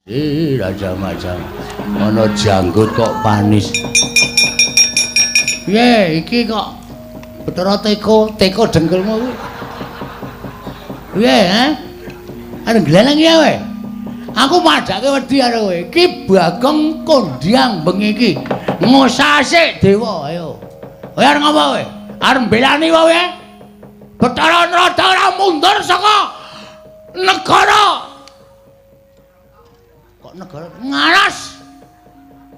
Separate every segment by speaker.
Speaker 1: Macam-macam. Ana janggut kok panis. Piye iki kok Bathara teko dengkulmu kuwi. Piye, ha? Arep gleneng ya kowe. Aku madake wedi karo kowe. Iki Bagong Kondyang bengi iki. Ngosase dewa ayo. Kowe arep ngopo kowe? Arep mbelani kowe? Bathara Narada ora mundur saka negara. Kok negara ngaras?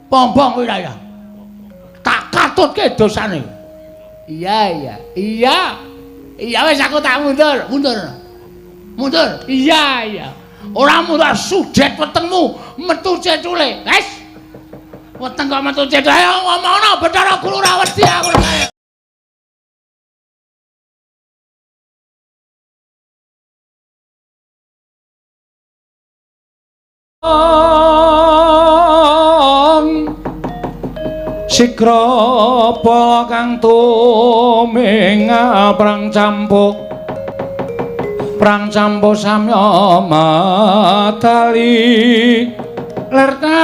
Speaker 1: Pombong wilayah. Tak katutke dosane. Iya. Iya wis aku tak mundur. Iya. Ora mundur sudet wetengmu metu cecule. Wis. Weteng kok metu cecule. Ayo ngomongno Bathara Guru ora wedi aku kae.
Speaker 2: Sikra pala kang tuminga prang campuh samya matali lertate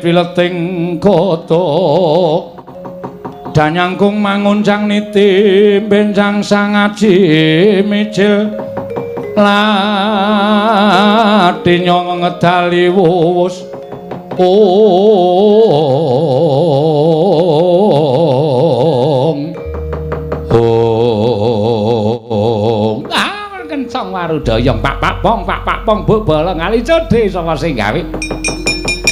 Speaker 2: wileting kota danyangkung manguncang niti benjang sangaji mijil latinya ngedali wuwus kencang warudaya pak pong bobol ngali cedhe saka sing gawe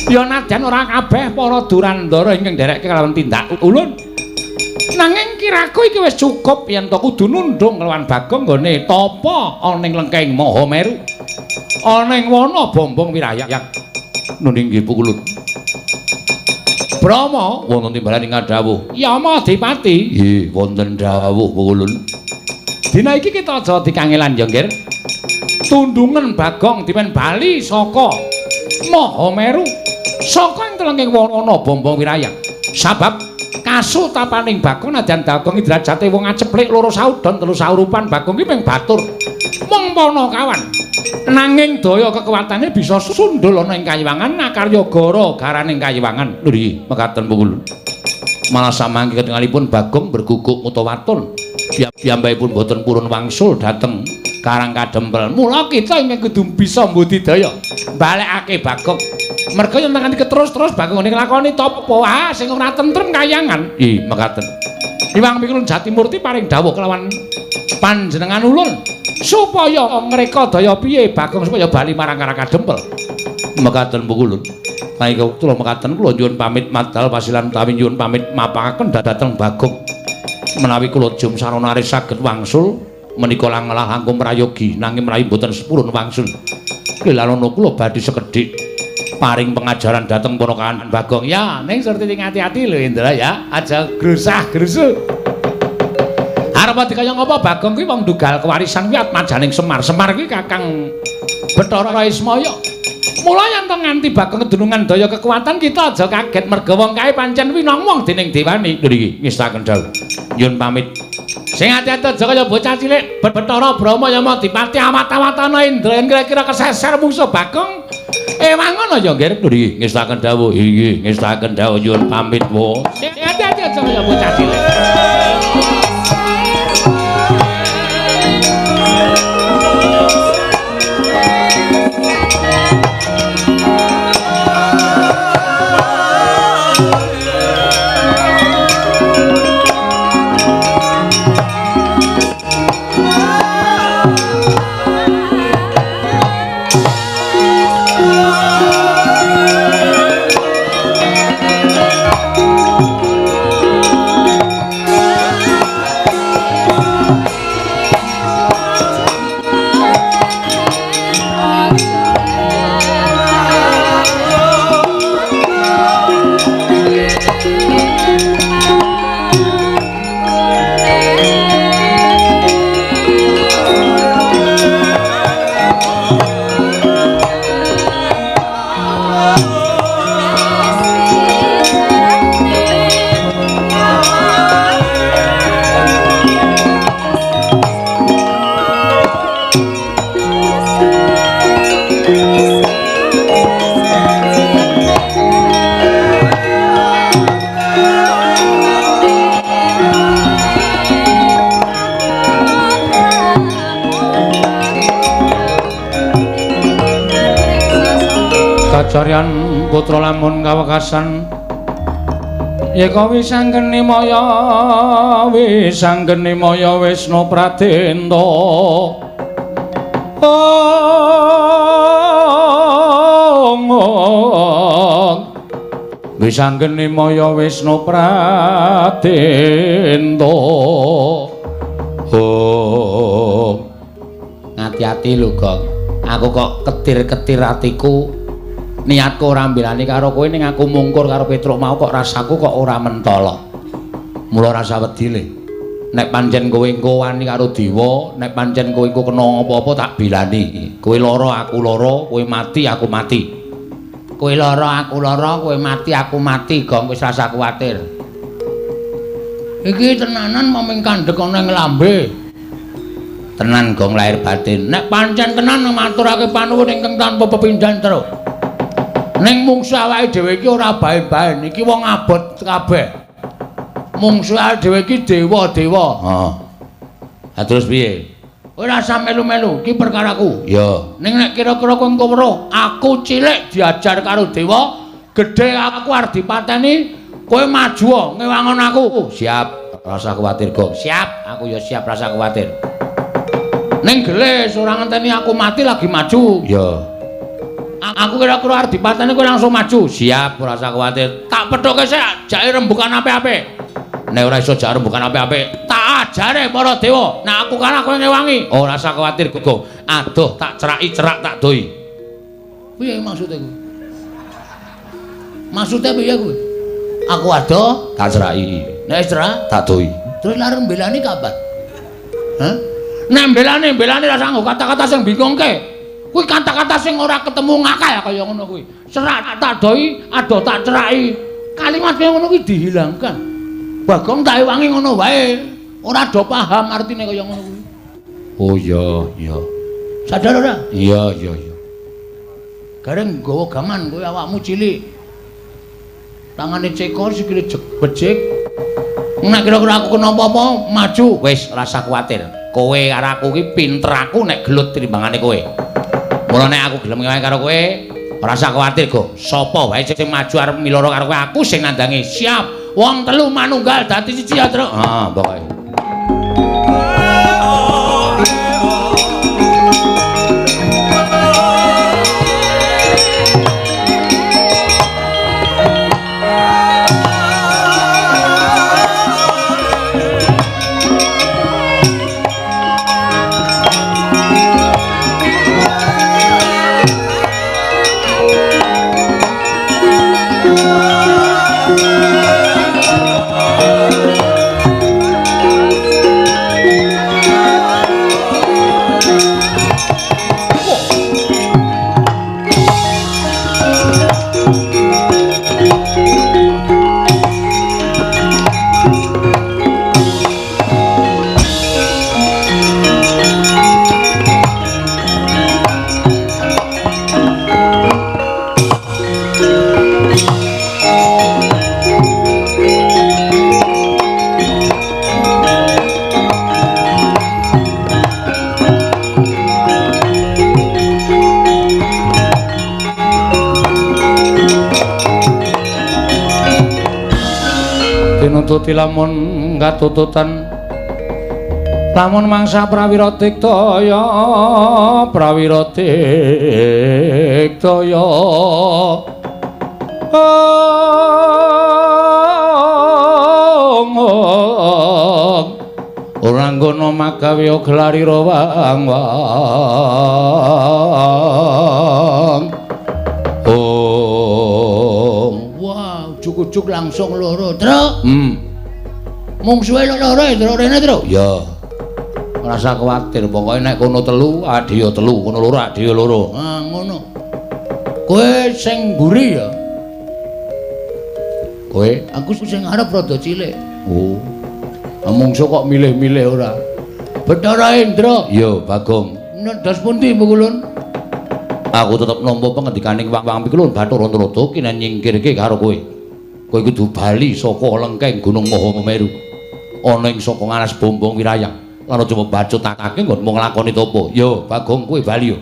Speaker 2: ya nadyan ora kabeh para durandara ingkang nderekke kalawan tindak ulun nanging kiraku iki wis cukup yen to kudu nundung kelawan Bagong nggone tapa ana ing lengkeng Mahameru ana ing wana bombong wirayang nuning nggih pukulun Brama wonten timbalan ing dawuh Yama Adipati nggih wonten dawuh pukulun dina iki kita aja dikangelan ya nggih tundungan Bagong dimen bali saka Mahameru saka ing telenging wana bombong wirayang sabab kasutapaning Bagong nadyan Bagong derajate wong aceplik loro saudon telu saurupan Bagong ki mung batur mung pana kawan nanging daya kekuwatane bisa sundul ana ing Kayiwangan Nakaryagara garaning Kayiwangan lho nggih mekaten pukulun malah samangke ketingalipun Bagong berguguk mutawatun piyambakipun boten purun wangsul dhateng Karang Kadempel mula kita ingkang kudu bisa mbudidaya balekake Bagong merga yen nganti keterus-terus Bagong ning lakoni tapa sing ora tentrem Kayangan nggih mekaten Hyang Pikulun Jatimurti paring dawuh kelawan panjenengan ulun supaya ngreka daya piye Bagong supaya bali marang Karang Kadempel mekaten pukulun saiki kula mekaten kula nyuwun pamit madal pasilan utawi nyuwun pamit mapangaken dhateng Bagong menawi kula jum saronari saged wangsul menika langlah langkung prayogi nanging mrawi boten sepurun wangsul kelalono kula badhe sekedhik paring pengajaran dhateng ponakan Bagong ya ning surti ngati-ati lho Indra ya aja grusah-grusuh arep dikaya ngapa Bagong kuwi wong dugal kewarisan kuwi atmajaning Semar kuwi Kakang Bathara Ismaya mula yen to nganti Bagong kedunungan daya kekuatan kita aja kaget merga wong kae pancen winong dening dewani lho iki ngestaken dawuh nyuwun pamit sing ati-ati aja kaya bocah cilik Bathara Brahma Yama Adipati awat-awatana Indra kira-kira keseser musuh Bagong wangono ya nggih lho iki ngestaken dawuh nggih ngestaken dawuh nyuwun pamit wo sing ati-ati aja kaya bocah cilik Kacarian putra lamun kawekasan yeka wisanggeni maya Wisnu Pradenta wisanggeni maya Wisnu Pradenta ngati-ati lho Gong aku kok ketir-ketir atiku niatku ora mbelani karo kowe ning aku mungkur karo Petruk mau kok rasaku kok ora mentala mula rasa wedi le nek pancen kowe engko wani karo dewa nek pancen kowe engko kena apa-apa tak bilani kowe lara aku lara kowe mati aku mati kowe lara aku lara kowe mati aku mati Gong wis rasa kuwatir iki tenanan maming kandhek ana ing lambe tenan Gong lahir batin nek pancen tenan maturake panuwun ingkang tanpa pepindhan terus ning mungsuh awake dhewe iki ora bae-bae iki wong abot kabeh mungsuh awake dhewe iki dewa-dewa ha terus piye kowe ora usah melu-melu iki perkaraku ya ning nek kira-kira kowe engko weruh aku cilik diajar karo dewa gedhe aku arep dipateni kowe maju ngewangon aku siap rasa kuwatir Gong siap aku ya siap rasa kuwatir ning gelis ora ngenteni aku mati lagi maju ya aku kira-kira arep dipateni kowe langsung maju siap ora usah kuwatir tak pethoke sik jake rembukan apik-apik nek ora iso jake rembukan apik-apik tak ajare para dewa nek aku kalah kowe ngewangi ora usah kuwatir Gong aduh tak ceraki-cerak tak doi piye maksude kuwi maksude piye kuwi aku adoh tak ceraki nek cerak tak doi terus lareng mbelani kapan hah nek mbelani ra sanggo kata-kata sing bingungke kuwi kata-kata sing ora ketemu ngakal kaya ngono kuwi serak tak doi adoh tak ceraki kalimat kaya ngono kuwi dihilangkan Bagong tak ewangi ngono wae ora do paham artine kaya ngono kuwi oh iya sadar ora iya gareng nggawa gaman kowe awakmu cilik tangane cekor sikile becik nek kira-kira aku kena apa-apa maju wis rasa kuwatir kowe karo aku ki pinter aku nek gelut timbangane kowe mula nek aku gelem ngewangi karo kowe ora usah kuwatir Go sapa wae sing maju arep miloro karo kowe aku sing nandangi siap wong telu manunggal dadi siji ya Truk pokoke nututi lamun katututan lamun mangsa prawira tiktaya ora nggono magawe glarira wang ujuk langsung loro, Truk. Mungsuhe loro Truk rene, Truk. Ya. Ora usah kuwatir, pokoke nek kono telu, adhiya telu, kono loro adhiya loro. Ngono. Kowe sing mburi ya. Kowe, aku sing arep rada cilik. Oh. Mungsuh kok milih-milih ora. Bathara Indra. Ya, Bagong. Ndas pundi Mukulun? Aku tetep nampa pengendikaning Wang Pikulun Bathara Narada kinen nyingkirke karo kowe. Kowe kudu bali saka lengkeng Gunung Mahameru ana ing saka ngaras Bombong Wirayang lan aja mbacutakake nggonmu nglakoni topo ya Bagong kowe bali yo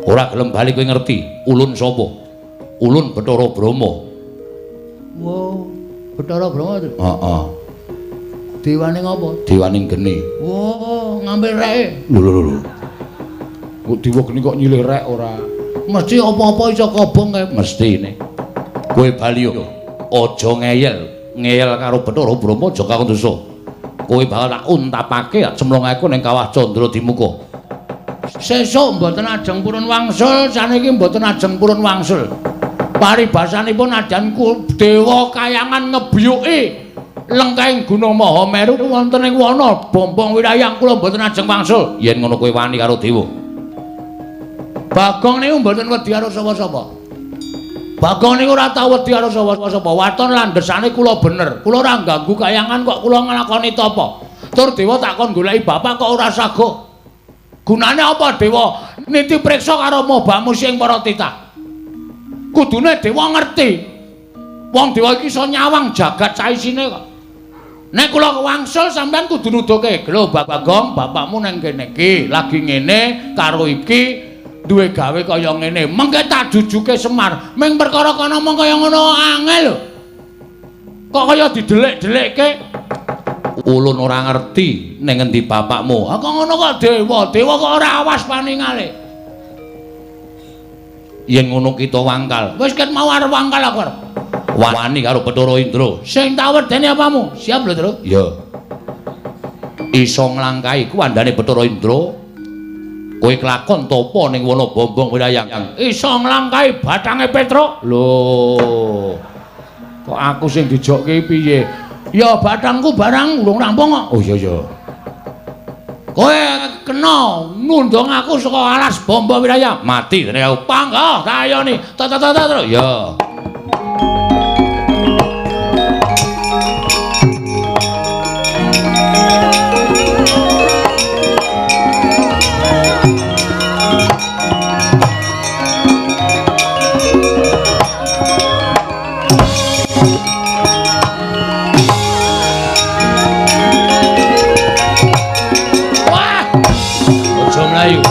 Speaker 2: ora gelem bali kowe ngerti ulun sapa Ulun Bathara Brahma.
Speaker 1: Wo, Bathara Brahma to.
Speaker 2: Heeh.
Speaker 1: Dewane ngapa?
Speaker 2: Dewaning geni.
Speaker 1: Wo, ngambil reke.
Speaker 2: Lho. Kok dewa geni kok nyilih rek ora?
Speaker 1: Mesti apa-apa iso kobong kae.
Speaker 2: Mestine. Kowe bali yo. Aja ngeyel. Ngeyel karo Bathara Brahma aja kakon dosa. Kowe bakal tak untapake cemlongaku ning Kawah Candra Dimuka.
Speaker 1: Sesuk mboten ajeng purun wangsul, saniki mboten ajeng purun wangsul. Paribasanipun adan dewa kayangan ngebiyuki lengkahing Gunung Mahameru wonten ing wana Bombong Wirayang kula mboten ajeng wangsul.
Speaker 2: Yen ngono kowe wani karo dewa.
Speaker 1: Bagong niku mboten wedi karo sapa-sapa. Bagong niku ora tau wedi karo sapa-sapa. Waton landesane kula bener. Kula ora ganggu kayangan kok kula nglakoni tapa. Tur dewa takon goleki bapak kok ora sago. Gunane apa dewa niti priksa karo mobamu sing para titah? Kudune dewa ngerti. Wong dewa iki iso nyawang jagat saisine kok. Nek kula wangsul sampean kudu nuduhke, "Lho Bagong, bapakmu nang kene iki lagi ngene karo iki duwe gawe kaya ngene." Mengke tak jujuke Semar. Ming perkara kana mong kaya ngono angel lho. Kok kaya didelik-delikke?
Speaker 2: Ulun ora ngerti ning endi bapakmu.
Speaker 1: Kok ngono kok dewa? Dewa kok ora awas paningale.
Speaker 2: Yen ngono kita wangkal.
Speaker 1: Wis ket mau arep wangkal aku arep.
Speaker 2: Wani karo Bathara Indra.
Speaker 1: Sing tak wedeni apamu? Siap lho, Tru.
Speaker 2: Ya. Iso nglangkahi kuwandane Bathara Indra. Kowe kelakon topo ning wana Bombong Wirayang.
Speaker 1: Iso nglangkahi batange Petruk.
Speaker 2: Lho.
Speaker 1: Kok aku sing dijokke piye? Ya batangku barang urung rampung kok.
Speaker 2: Oh iya.
Speaker 1: Kowe kena nundung aku saka alas Bombong Wirayang.
Speaker 2: Mati dene aku.
Speaker 1: Pangga, tak ayoni. Terus.
Speaker 2: Ya. Melayu.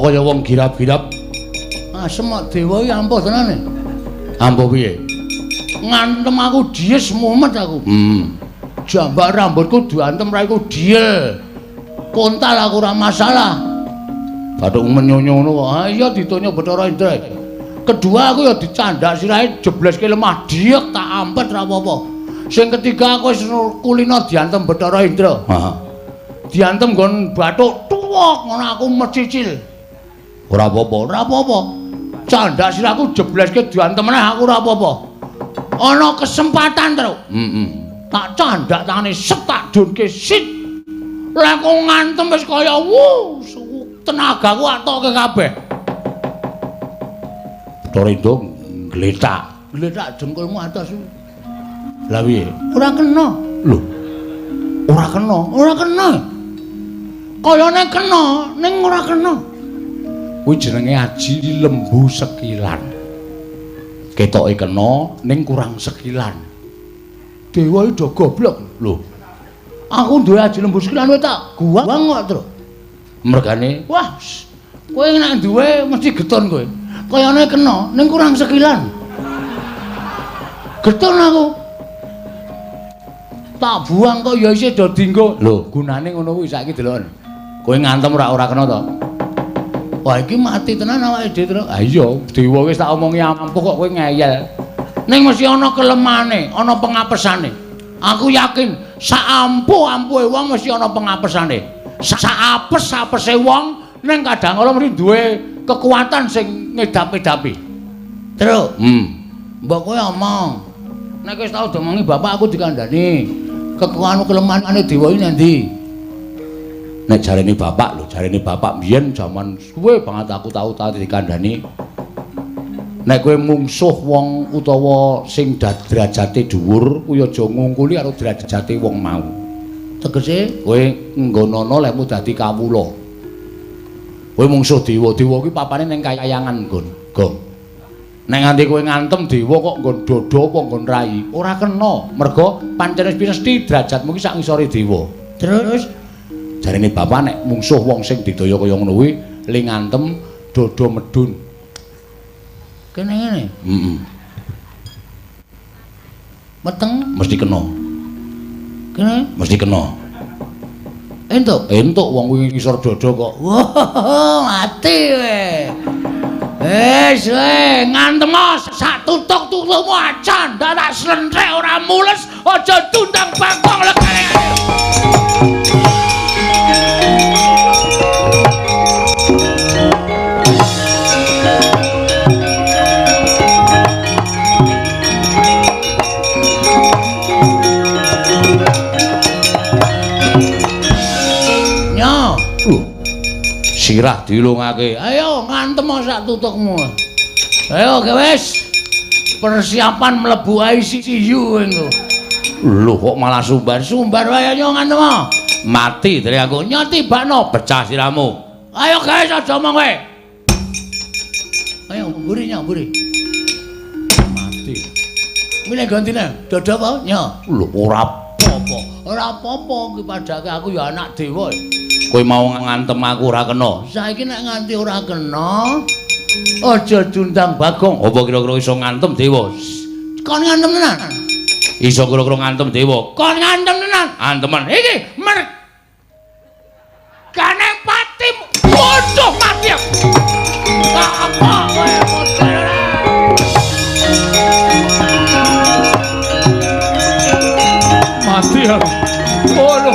Speaker 2: Kaya wong girap-girap.
Speaker 1: Asem dewa iki ampuh tenane.
Speaker 2: Ampuh piye?
Speaker 1: Ngantem aku dies mumet aku. Jambak rambutku diantem raiku diel. Kontal aku ora masalah.
Speaker 2: Bathuk menyonyo ngono kok.
Speaker 1: Ah iya ditonyo Bathara Indra. Kedua aku ya dicandak sirahe jebleske lemah diek tak ampet ora apa-apa. Sing ketiga aku wis kulino diantem Bathara Indra.
Speaker 2: Heeh.
Speaker 1: Diantem nggon bathuk tuwok ngono aku mecicil.
Speaker 2: Ora apa-apa.
Speaker 1: Ora apa-apa. Candak siraku jebleske diantem meneh aku ora apa-apa. Ana kesempatan, Tru. tak candak tangane set tak dunke sit. Lek kok ngantem wis kaya tenagaku atoke kabeh. Torindo gletak jengkulmu atas. Lah piye? Ora kena. Lho. Ora kena. Kayane kena, ning ora kena. Kuwi jenenge aji lembu sekilan. Ketoke kena ning kurang sekilan. Dewa iki do goblok. Lho. Aku duwe aji lembu sekilan wae tak guang kok, Tru. Mergane, wah, kowe nek duwe mesti geton kowe. Kayane kena ning kurang sekilan. Geton aku. Tak buang kok ya isih do dienggo. Lho, gunane ngono kuwi saiki delok. Kowe ngantem ora kena to. Wah iki mati tenan awake dhewe terus. Ha iya, dewa wis tak omongi ampuh kok kowe ngeyel. Ning mesti ana kelemane, ana pengapesane. Aku yakin sak ampuhe wong mesti ana pengapesane. Sak apes-apese wong ning kadang kala mesti duwe kekuatan sing ngedap-edapi. Terus, mbok kowe omong. Nek wis tau domongi bapak aku dikandani. Kekuatan kelemane dewa iki endi? Nek jarene bapak mbiyen jaman suwe banget aku tau dikandani. Nek kowe mungsuh wong utawa sing derajate dhuwur, kuwi aja ngungkuli karo derajate wong mau. Tegese kowe nggonono lekmu dadi kawula. Kowe mungsuh dewa kuwi papane ning kayangan nggon. Gong. Nek nganti kowe ngantem dewa kok nggon dodo apa nggon rai, ora kena. Merga pancen mesti derajatmu ki sak ngisore dewa. Terus jarene bapak nek mungsuh wong sing didaya kaya ngono kuwi ling ngantem dodo medun. Kene ngene. Meteng mesti kena. Kene mesti kena. Entuk wong kuwi ngisor dodo kok. Wah, mati we. Wis we, ngantem sak tutuk-tutukmu acan, ndak tak slentrek ora mules, aja tundang Bagong lekane. Sirah dilungake. Ayo ngantem sak tutukmu. Ayo wis. Persiapan mlebu ICU engko. Lho kok malah sumbar wae ayo ngantem. Mati dari aku nyotibakno pecah siramu. Ayo guys aja omong kowe. Ayo mburi. Mati. Mine gantine dodo apa? Nya. Lho ora apa-apa ki padake aku ya anak dewa. Kowe mau ngantem aku ora kena. Saiki nek nganti ora kena, aja dundang Bagong. Apa kira-kira iso ngantem dewa? Kon ngantem tenan. Iso kira-kira ngantem dewa. Kon ngantem tenan. Antemen iki mergane patimu. Waduh mati aku. Apa kowe mati aku. Waduh.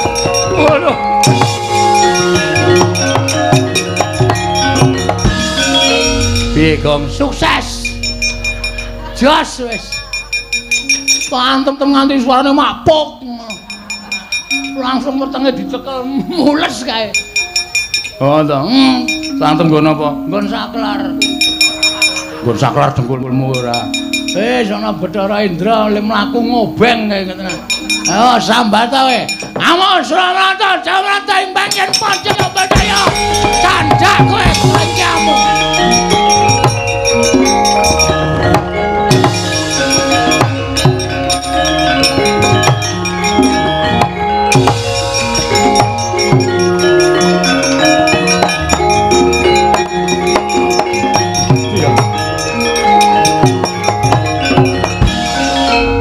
Speaker 1: Gong sukses. Jos wis. Pantem nganti suarane mapuk. Langsung wetenge dicekel mules kae. Oh to. Pantem nggon apa? Nggon saklar dengkulmu ora. Ana Bathara Indra le mlaku ngobeng kae ngoten. Ayo sambat ta we. Amo Suramata Jamrata imbang yen pancen Badaya. Candak kowe kancamu.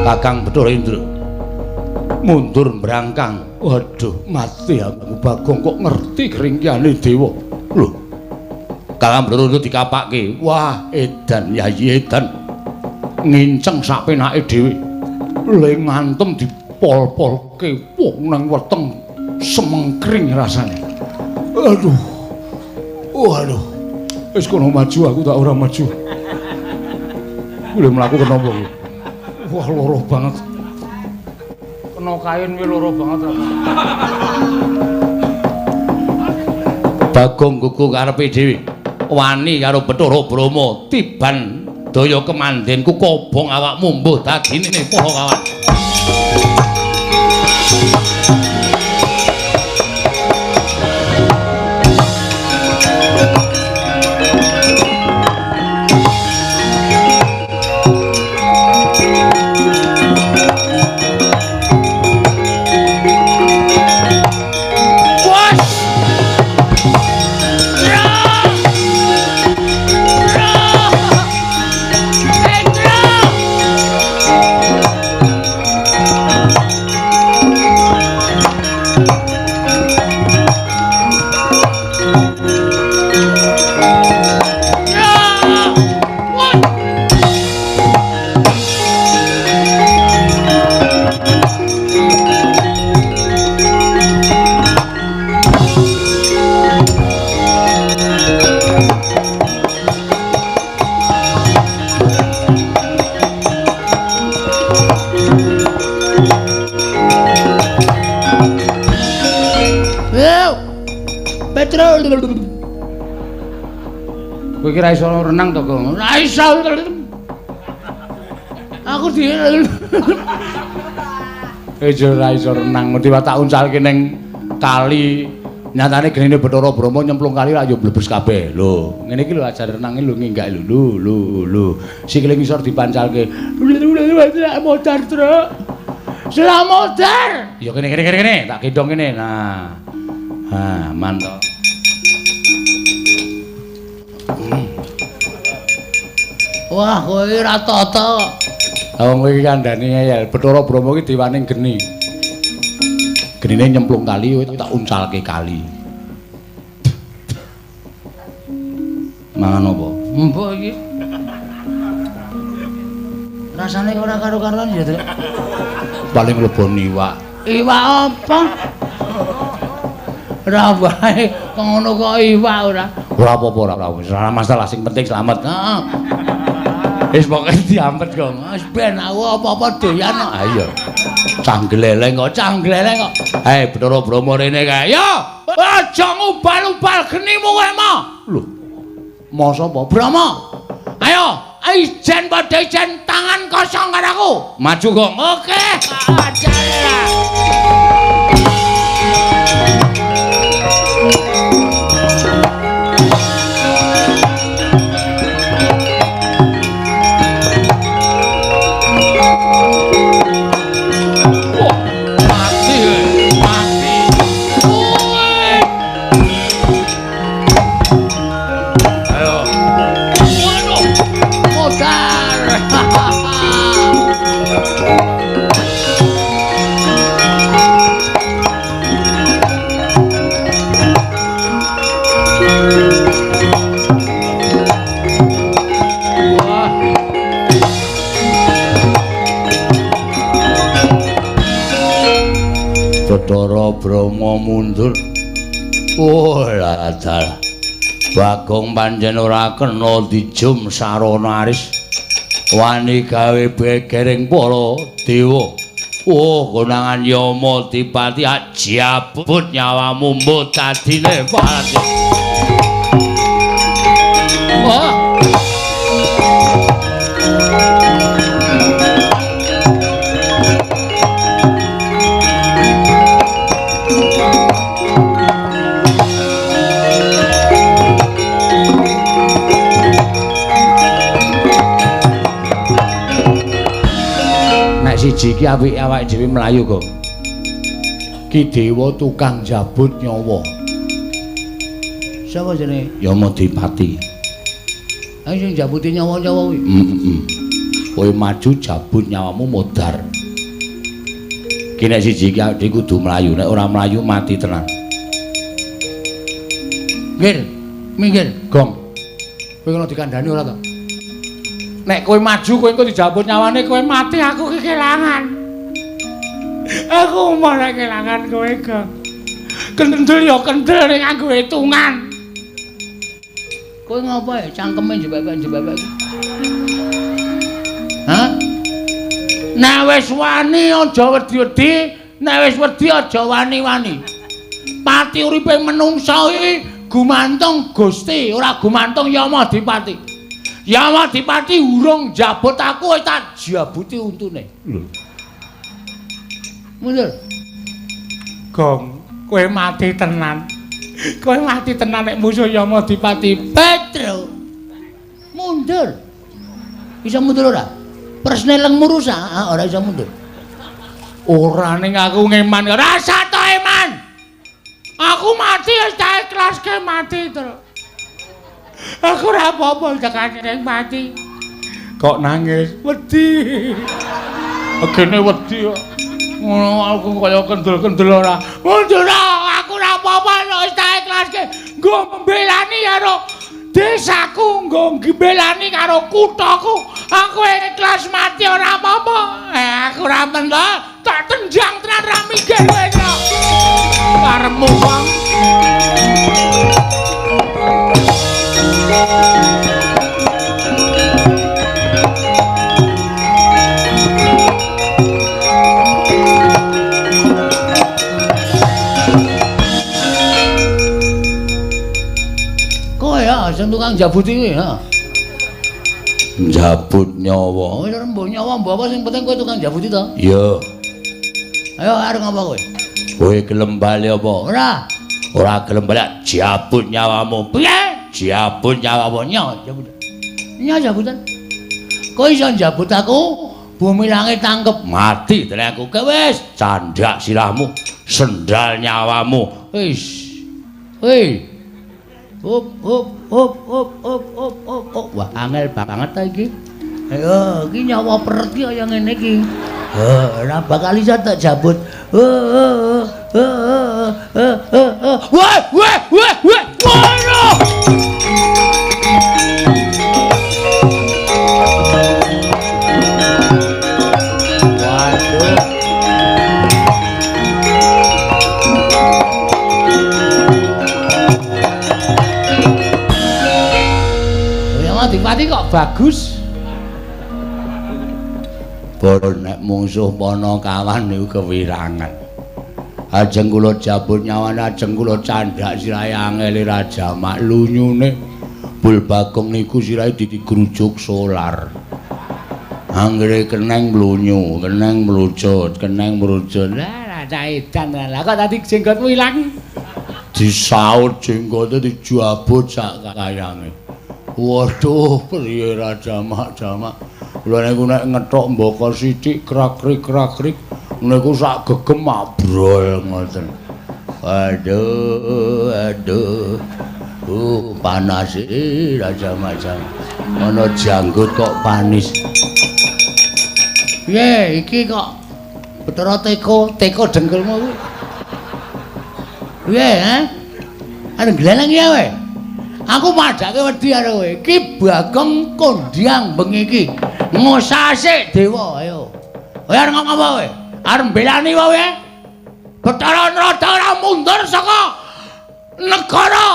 Speaker 1: Kakang Bathara Indra mundur mbrangkang. Waduh, mati aku Bagong kok ngerti keringkiane dewa. Lho. Kakang Bathara Indra dikapake. Wah, edan yayi edan. Nginceng sak penake dhewe. Le ngantem dipol-polke wong nang weteng semengkring rasane. Aduh. Waduh. Wis kono maju aku tak ora maju. Kuwi mlaku kenapa kuwi? Wah loro banget.
Speaker 2: kena kain kuwi loro banget. Bagong gugu karepe dhewe. Wani karo Bathara Brama tiban daya kemandenku kobong awakmu mbuh dagine para kawan. Kowe iki ra iso renang to, Gong? Ra iso. Aku di ra iso renang, mesti tak uncalke ning kali. Nyatane genine Bathara Brama nyemplung kali ra yo mlebes kabeh. Lho, ngene iki lho ajar renange lho nginggak lho. Sikile ngisor dipancalke. Modar, Truk. Selamat modar. Ya kene, tak gendong kene. Nah. Ha, mantap. Wah, kowe ora tata. Wong kowe iki kandhane ngeyel. Bathara Brama iki dewaning geni. Genine nyemplung kali kowe tak uncalke kali. Mangan apa? Mbok iki. Rasane ora karo-karoan ya, Tru. Paling mlebon iwak. Iwak apa? Ora wae ngono kok iwak ora. Ora apa-apa ora masalah sing penting selamat. Heeh. Wis pokoke diampet kok. Wis ben aku apa-apa doyan kok. Ha iya. Canggleleng kok. Hei Bathara Brama rene kae. Yo, aja ngubal-ubal genimu kowe mah. Lho. Masa apa? Brama. Ayo, ijen padha ijen tangan kosong karo aku. Maju kok. Oke. Acara. Bathara Brama mundur. Oh ladal. Bagong pancen ora kena dijum sarana aris. Wani gawe begering para dewa. Oh konangan Yama Dipati ajabut nyawamu mbuh dadine pati. Wah. Siji iki apike awake dhewe mlayu, Gong. Ki dewa tukang jabut nyawa. Sapa jenenge? Yama Dipati. Ayo sing jabuti nyawa-nyawa kuwi. Kowe maju jabut nyawamu modar. Ki nek siji iki awake kudu mlayu, nek ora mlayu mati tenan. Minggir, Gong. Kowe kena dikandhani ora to? Nek kowe maju kowe engko dijabut nyawane kowe mati aku kekelangan. Aku malah kelangan kowe, Gong. Kendel ya kendel ning nganggo hitungan. Kowe ngopo ya cangkeme jebak-jebak. Hah?
Speaker 1: Nek wis wani aja wedi-wedi, nek wis wedi aja wani-wani. Pati uripe menungsa iki gumantung Gusti, ora gumantung Yamadipati. Yamadipati urung jabut aku wis tak jabuti untune. Lho. Mundur. Gong, kowe mati tenan. Kowe mati tenan nek musuh Yamadipati. Petro. Mundur. Bisa mundur ora? Presne lengmu rusak, ora iso mundur. Ora ning aku ngeman, rasa to eman. Aku mati wis tak ikhlaske mati terus. Aku ora apa-apa tekan ning mati. Kok nangis? Wedi. Agene wedi kok. Ngono aku kaya kendel-kendel ora. Mundur aku ora apa-apa wis tak ikhlaske. Nggo mbelani karo desaku, nggo mbelani karo kuthaku. Aku ikhlas mati ora apa-apa. Aku ora mendol, tak tenjang tenan ra mikir kowe kok. Karepmu wong. Kowe ya sing tukang jabut iki ya. Jabut nyawa. Oh, ora mbok nyawa mbok apa sing penting kowe tukang jabut to? Iya. Ayo arep ngapa kowe? Kowe gelem bali apa? Ora. Ora gelem bali jabut nyawamu. Piye? Jabut nyawamu jabut. Jabutan. Kowe iso jabut aku, bumi langit tangkep mati tenan aku. Wis candhak sirahmu, sendal nyawamu. Wis. Hei. Hop. Wah, angel banget ta iki. Ayo, iki nyawa peret iki kaya ngene iki. Ora bakal iso tak jabut. Wah. Waduh. Yamadipati kok bagus. Nek mungsuh Panakawan niku kewirangan. Ajeng kula jabut nyawane, ajeng kula candhak sirahe angel Raja Mak lunyune. Bul Bagong niku sirahe digrujuk solar. Anggere keneng mlunyu, keneng mlucut, keneng mrucut. Lah cah edan lah kok tadi jenggotmu ilang. Disaut jenggote dijabut sak kayange. Waduh, priye Raja Mak jamak. Lha niku nek ngethok mbaka sithik krak-krik niku sak gegem mabrol ngoten. Aduh. Panas iki Raja Mak jamak. Ana janggut kok panis. Piye iki kok Bathara teko dengkulmu kuwi. Piye, Arep gleneng ya kowe? Aku madake wedi karo kowe. Ki Bagong kondhang bengi iki. Ngosase dewa ayo. Kowe arep ngomong apa kowe? Arep mbelani kowe? Bathara Narada ora mundur saka negara.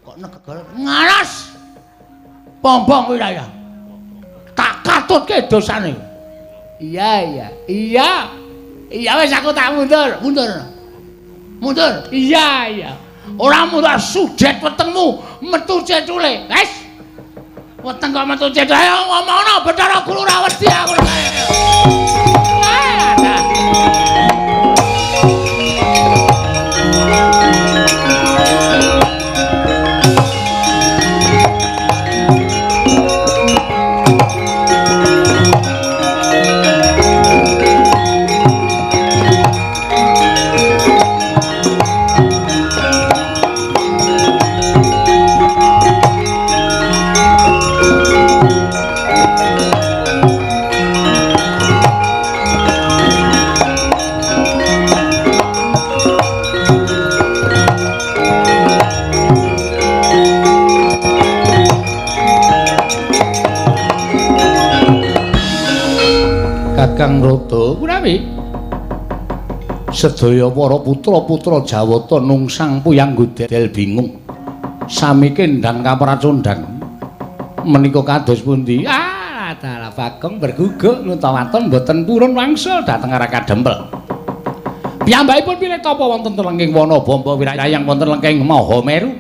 Speaker 1: Kok negara ngaras? Pombong wilayah. Tak katutke dosane. Iya. Iya wis aku tak mundur. Iya. Ora mundur sudet wetengmu metu cecule. Wis. Weteng kok metu cecule. Ayo ngomongno Bathara Guru ora wedi aku. Kakang Rada kuwi sedaya para putra-putra Jawata nungsang puyang godel bingung sami kendang kapracondhang menika kados pundi dalah
Speaker 2: Pak Bagong berguguk nutawaton boten purun wangsul dhateng arah kadempel. Piyambakipun pilih tapa wonten telengking wana bamba wirayang wonten lengking Mahameru.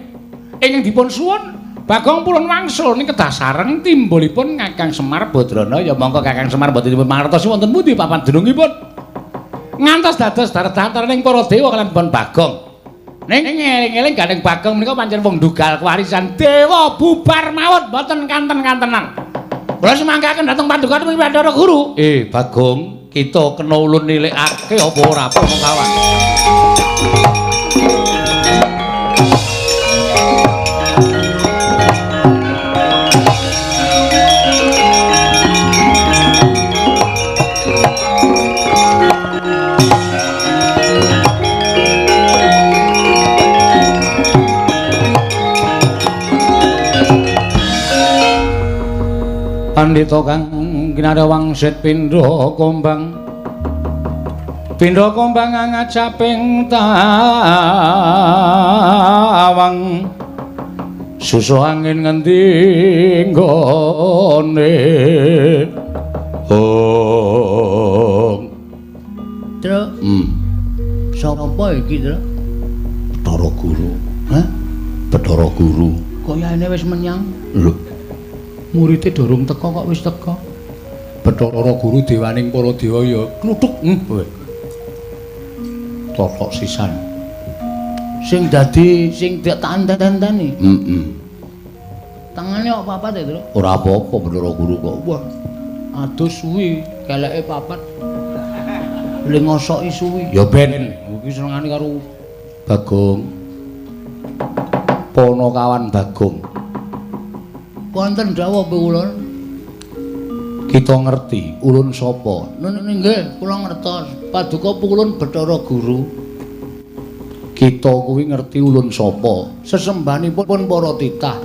Speaker 2: Ingkang dipun suwun Bagong purun wangsul ning kedah sareng timbulipun Kakang Semar Badrana ya mongko Kakang Semar boten dipun mangertosi wonten pundi papan dunungipun. Ngantos dados daredaning para dewa kaliyan pun Bagong. Ning eling-eling gandeng Bagong menika pancen wong dugal kewarisan dewa bubar mawon boten kanten-kantenan. Kula semangkaken dhateng Paduka Pandhara Guru. Bagong, kita kena ulun nilikake apa ora apa kawan. Pandhita kang kinarya wangsit pindha kombang ngajaping tawang susu angin ngendi nggone
Speaker 1: Truk. Sapa iki, Truk?
Speaker 2: Bathara Guru.
Speaker 1: Hah?
Speaker 2: Bathara Guru.
Speaker 1: Koyane wis menyang.
Speaker 2: Lho. Murite durung teka kok wis teka. Bathara Guru dewaning para dewa ya kluthuk kowe. Tokok sisan.
Speaker 1: Sing tak tanteni. Tangane kok papat ya, Truk?
Speaker 2: Ora apa-apa Bathara Guru kok.
Speaker 1: Wah. Adus suwi, keleke papat. Le ngosoki suwi.
Speaker 2: Ya ben iki senengane karo Bagong. Ponokawan Bagong.
Speaker 1: Wonten dawuh ulun.
Speaker 2: Kita ngerti ulun sapa?
Speaker 1: Nggih, kula ngertos. Paduka Pulun Bathara Guru.
Speaker 2: Kita kuwi ngerti ulun sapa?
Speaker 1: Sesembanipun para titah.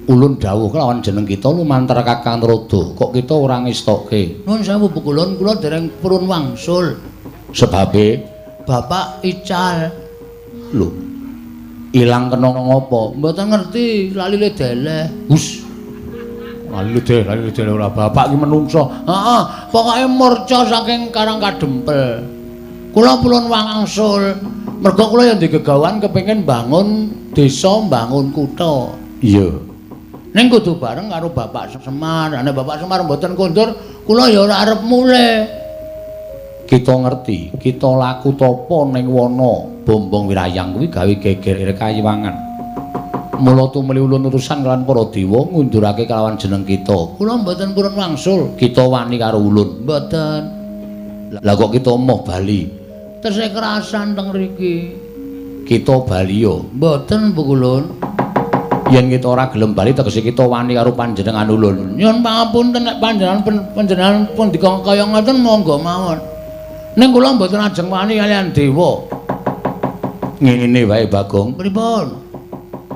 Speaker 2: Ulun dawuh kelawan jeneng kita lumantar Kakang Trada. Kok kita ora ngestokke?
Speaker 1: Nuwun sewu Bu Kulun, kula dereng purun wangsul.
Speaker 2: Sebabe
Speaker 1: Bapak ical.
Speaker 2: lho. Ilang kena ngopo?
Speaker 1: Mboten ngerti, lali le deleh.
Speaker 2: Hus. Lali dele ora bapak ki menungso.
Speaker 1: Heeh, pokoke murca saking Karang Kadempel. Kula pulun wangsul. Mergo kula ya ndek gegawan kepengin bangun desa, bangun kutha.
Speaker 2: Iya.
Speaker 1: Ning kudu bareng karo Bapak Semar. Nek Bapak Semar mboten kondur, kula ya ora arep mulih.
Speaker 2: Kita ngerti, kita laku tapa ning wana bombong wirayang kuwi gawe geger kayiwangan. Mula tumeli ulun urusan kelawan para dewa ngundurake kelawan jeneng kita.
Speaker 1: Kula mboten purun wangsul.
Speaker 2: Kita wani karo ulun.
Speaker 1: Mboten.
Speaker 2: Lah kok kita emoh bali?
Speaker 1: Tesih kerasan teng mriki.
Speaker 2: Kita bali yo.
Speaker 1: Mboten Bu Kulun.
Speaker 2: Yen kita ora gelem bali tegese kita wani karo panjenengan ulun.
Speaker 1: Nyuwun pangapunten nek panjenengan pun dikon kaya ngoten monggo mawon. Ning kula mboten ajeng wani kalian dewa.
Speaker 2: Ngene wae Bagong.
Speaker 1: Pripun?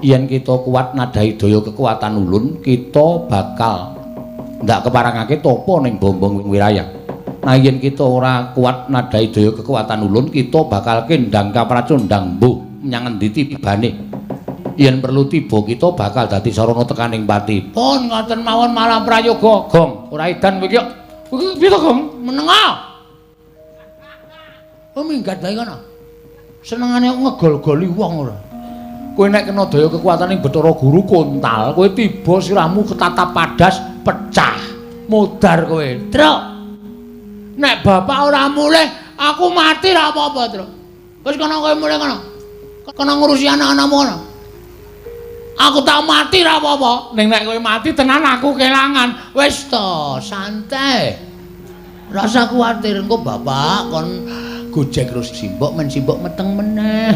Speaker 2: Yen kita kuat nadai daya kekuatan ulun, kita bakal ndak keparangake topa ning bombong wirayang. Nah yen kita ora kuat nadai daya kekuatan ulun, kita bakal kendang kapracundang mbuh menyang endi tibane. Yen perlu tiba kita bakal dadi sarana tekaning pati.
Speaker 1: Pun ngoten mawon malah prayoga.
Speaker 2: Gong, ora edan kowe iki. Piye to, Gong?
Speaker 1: Menenga. Oh minggat bae kono. Senengane ngegol-goli wong ora.
Speaker 2: Kowe nek kena daya kekuataning Bathara Guru kontal, kowe tiba sirahmu ketatap padas, pecah, modar kowe.
Speaker 1: Truk. Nek bapak ora mulih, aku mati ra apa-apa, Truk. Wis kono kowe mulih kono. Kono ngurusi anak-anakmu kono. Aku tak mati ra apa-apa.
Speaker 2: Ning nek kowe mati tenan aku kelangan.
Speaker 1: Wis to, santai. Ora usah kuwatir, engko bapak kon gojek terus simbok men simbok meteng meneh.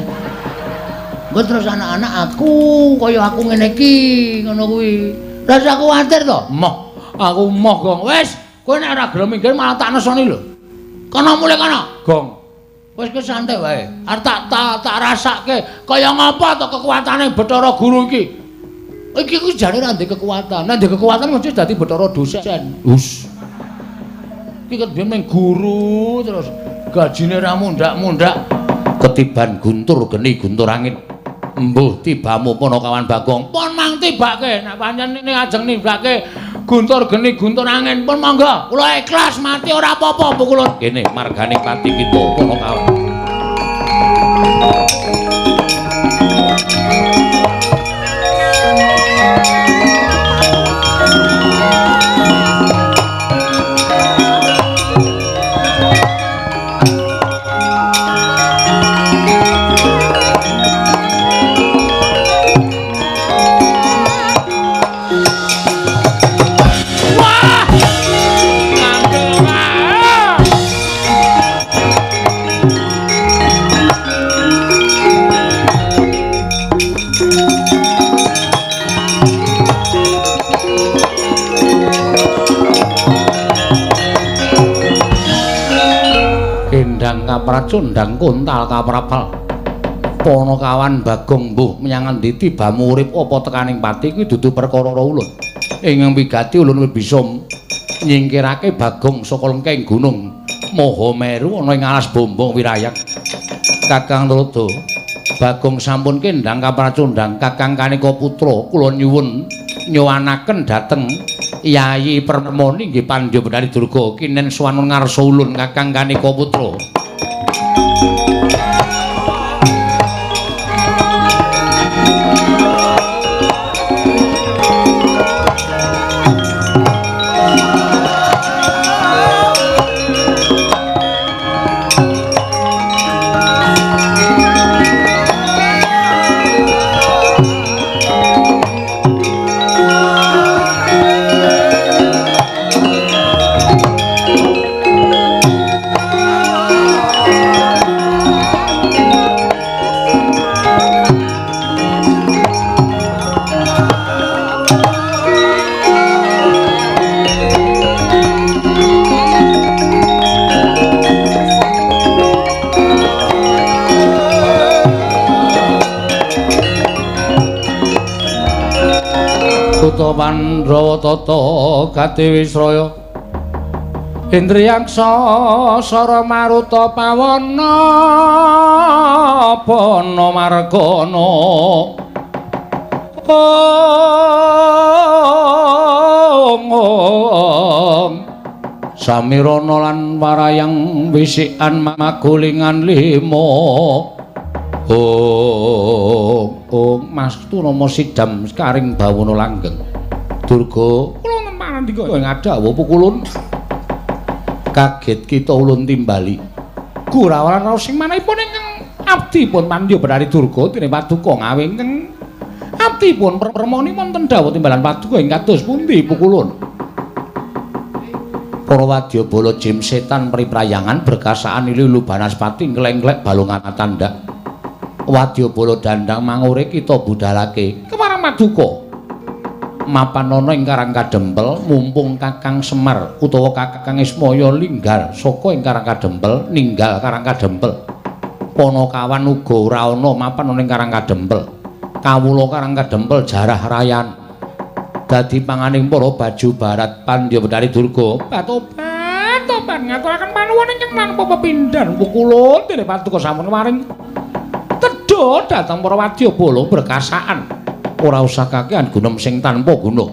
Speaker 1: Engko terus anak-anak aku kaya aku ngene iki, ngono kuwi. Ora usah kuwatir to.
Speaker 2: Moh, aku moh, Gong.
Speaker 1: Wis, kowe nek ora gelem minggir malah tak nesoni lho. Kono mulih kono.
Speaker 2: Gong.
Speaker 1: Wis ke santai wae. Arep tak rasake kaya ngapa to kekuatane Bathara Guru iki. Iki ku jane ra ndek kekuatan. Nek ndek kekuatan mesti dadi Bathara dosen.
Speaker 2: Hus.
Speaker 1: Iki kedhen ning guru terus gajine ra mundak-mundak.
Speaker 2: Ketiban guntur geni guntur angin. Embuh tibamu Ponokawan Bagong.
Speaker 1: Pon mang tibake nek pancen ini ajeng nibake Guntur geni guntur angin pun monggo. Kula ikhlas mati ora apa-apa Bu Kulun.
Speaker 2: Kene margane pati kita Panakawan. Kapracundang kuntal kaprapal Panakawan Bagong mbuh menyang endi tibamu urip apa tekaning pati kuwi dudu perkara ulun ing wigati ulun bisa nyingkirake Bagong saka lengking gunung Mahameru ana ing alas bombong wirayang Kakang Trada Bagong sampun kendhang kapracundang Kakang Kanika putra kula nyuwun nyuwanaken dhateng Yayi Permoni nggih Pandya Bendari Durga kinen suwanun ngarsa ulun Kakang Kanika putra Pandhawa tata Gatiwisraya Indriyaksa Sara Maruta Pawana Pana Margana Samirana lan warayang wisikan magulingan lima Mastu nama Sidam Karing Bawana Langgeng Durga kula nempanan dika ngadhawa pukulun kaget kita ulun timbali Gurawan raos sing manahipun ingkang abdipun Pandya Bendari Durga dene paduka ngawe ingkang abdipun permoni wonten dawuh timbalan paduka ing kados pundi pukulun para wadyabala jim setan priprayangan berkasaan Lulu Banaspati ngleng-nglek balungan tandak wadyabala dandang mangure kita budhalake kemarang paduka mapan ana ing Karang Kadempel mumpung Kakang Semar utawa Kakang Ismaya linggal saka ing Karang Kadempel ninggal Karang Kadempel Panakawan uga ora ana mapan ana ing Karang Kadempel kawula Karang Kadempel jarah rayan dadi panganing para baju barat Pandya Bendari Durga topan ngaturaken panuwun ingkang tanpa pepindhan pukulun dene paduka sampun maring tedha dhateng para wadyabala berkasaan ora usah kakehan gunem sing tanpa guna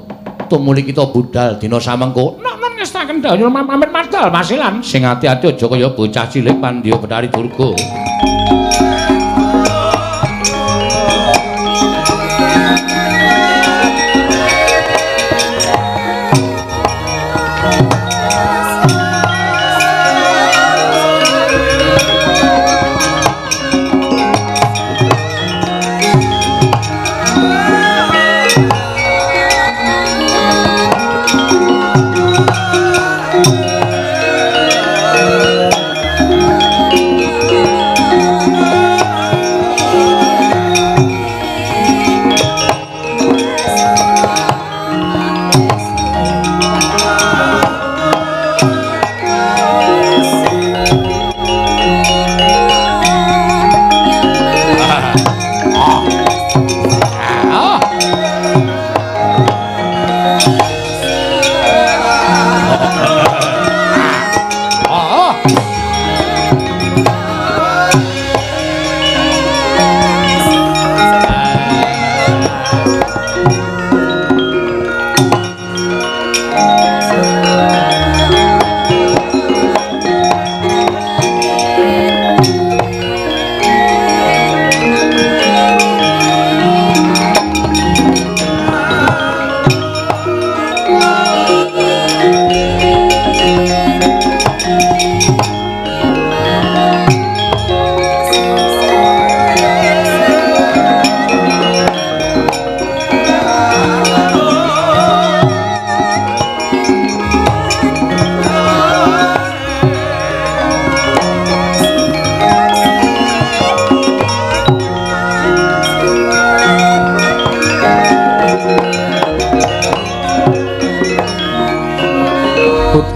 Speaker 2: tumuli kita budal dina samengko non ngestaken dawuh pamit madal masilan sing ati-ati aja kaya bocah cilik Pandya Bendari Durga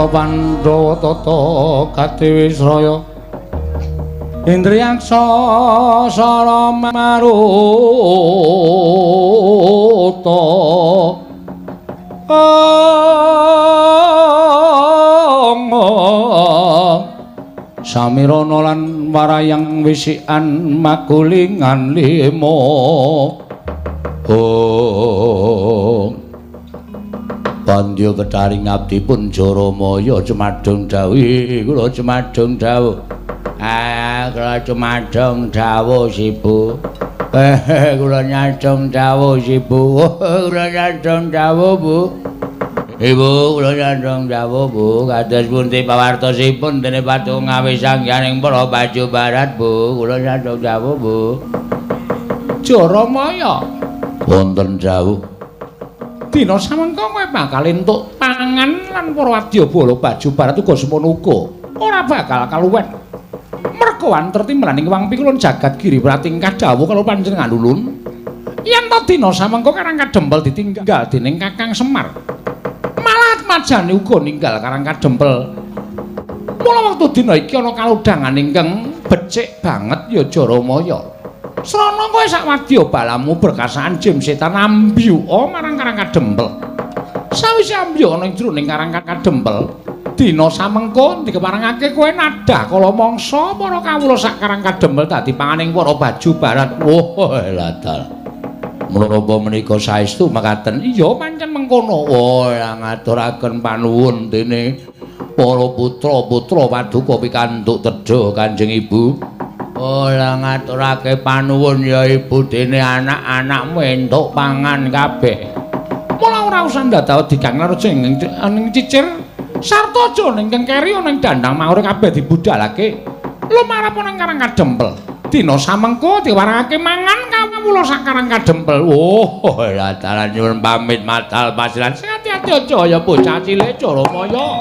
Speaker 2: Pandhawa tata Katiwisraya Indriyaksa sara maruta Samirana lan warayang wisikan makulingan lima Pandya Ketaring abdi pun Jaramaya cumadung dawuh kula cumadung dawuh kula cumadung dawuh sibu kula nyadong dawuh sibu kula nyadong dawuh Bu Ibu kula nyadong dawuh Bu kados pundi pawartosipun dene patung ngawis sangyaning para baju barat Bu kula nyadong dawuh Bu Jaramaya wonten dawuh dina samengko kowe bakal entuk pangan lan para wadyabala baju barat uga semono uga ora bakal kaluwen merga wanter timraning Wang Pikulun jagat giri prating kadhawuh karo panjenengan ulun yen ta dina samengko Karang Kadempel ditinggal dening Kakang Semar malah majane uga ninggal Karang Kadempel mula wektu dina iki ana kalodhangan ingkang becik banget ya Jaramaya Srana kowe sak wadya balamu berkasaan jim setan ambyuka marang Karang Kadempel. Sawise ambyuka ning jroning Karang Kadempel, dina samengko dikeparengake kowe nadah kala mangsa para kawula sak Karang Kadempel dadi panganing para baju barat. Wah, ladal. Menapa menika saestu makaten? Iya pancen mengkono. Wah, ngaturaken panuwun dene para putra-putra paduka pikantuk tedha Kanjeng Ibu. Ora ngaturake panuwun ya Ibu dene anak-anakmu entuk pangan kabeh. Mula ora usah ndadawa dikang raja ning cicir sarta aja ning keri ning dandang maur kabeh dibudhalake. Lumarep nang Karang Kadempel. Dina samengko diwarangake mangan kawula sak Karang Kadempel. Oh, lataran nyuwun pamit matal pasilan. Sing ati-ati aja ya bocah cilik Jaramaya.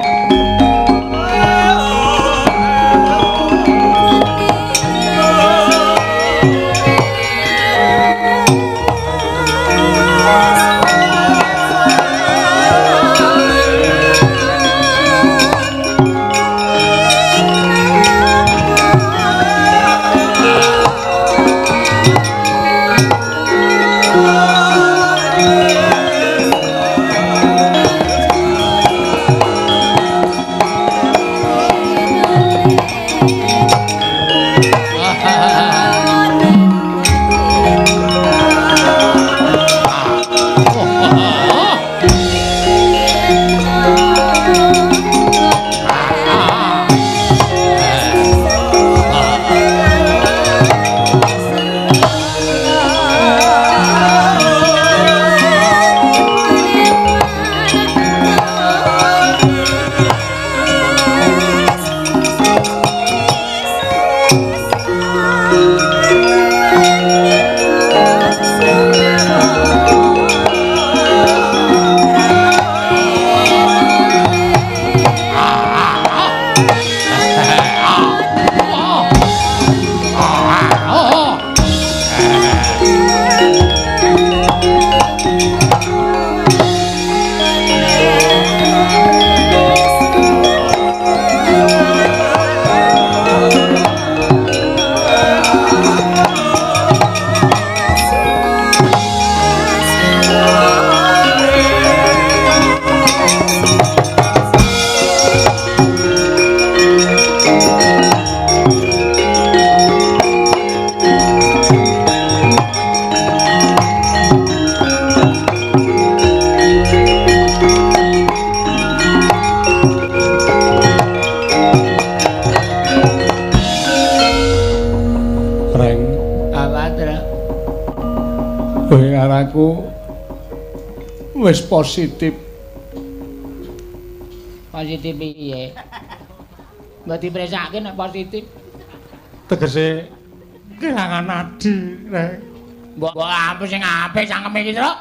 Speaker 2: Aku wis positif.
Speaker 1: Positif piye? Mbok dipresake nek positif.
Speaker 2: Tegese kelangan nadi, Rek.
Speaker 1: Mbok apa sing apik cangkeme iki, Truk?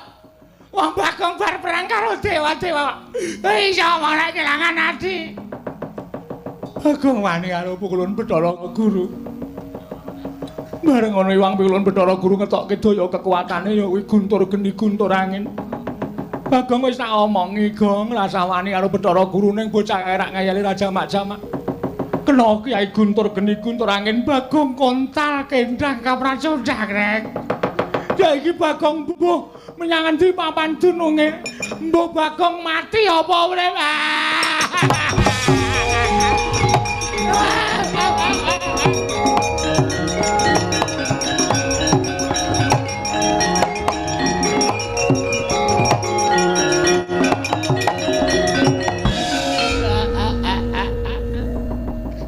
Speaker 1: Wong Bagong bar perang karo dewa-dewa. Iso malah kelangan nadi.
Speaker 2: Bagong wani karo pukulun Bathara Guru. Bareng ana Iwang Pikulun Bathara Guru ngetokke daya kekuatane ya kuwi guntur geni guntur angin. Bagong wis tak omongi Gong rasa wani karo Bathara Guru ning bocah erak ngayali raja mak-jamak. Kena Kyai Guntur Geni Guntur Angin Bagong kontal kendang kapracondang rek. Ya iki Bagong mbuh menyang endi papan dununge? Mbuh Bagong mati apa urip?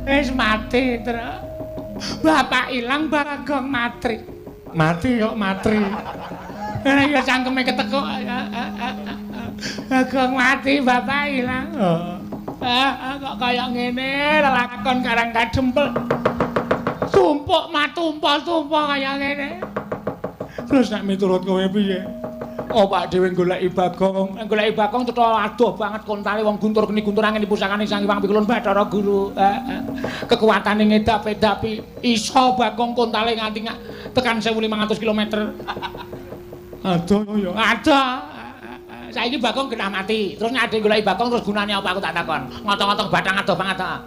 Speaker 2: Wis mati, Tru. Bapak ilang Bagong matri. Mati kok matri. Ya cangkeme ketekuk. Bagong mati, bapak ilang. Kok kaya ngene lelakon Karang Kadempel. Tumpuk matumpal-tumpal kaya ngene. Terus nek miturut kowe piye? Opak dhewe goleki Bagong, goleki Bagong tetho adoh banget kontale wong Guntur Geni Guntur Angin di pusakane Sang Hyang Pikulun Bathara Guru. Kekuatane ngedap-edapi iso Bagong kontale nganti tekan 1500 km. Adoh ya. Adoh. Saiki Bagong genah mati. Terus nek ade goleki Bagong terus gunane apa aku tak takon. Ngotong-ngotong batang adoh banget ta.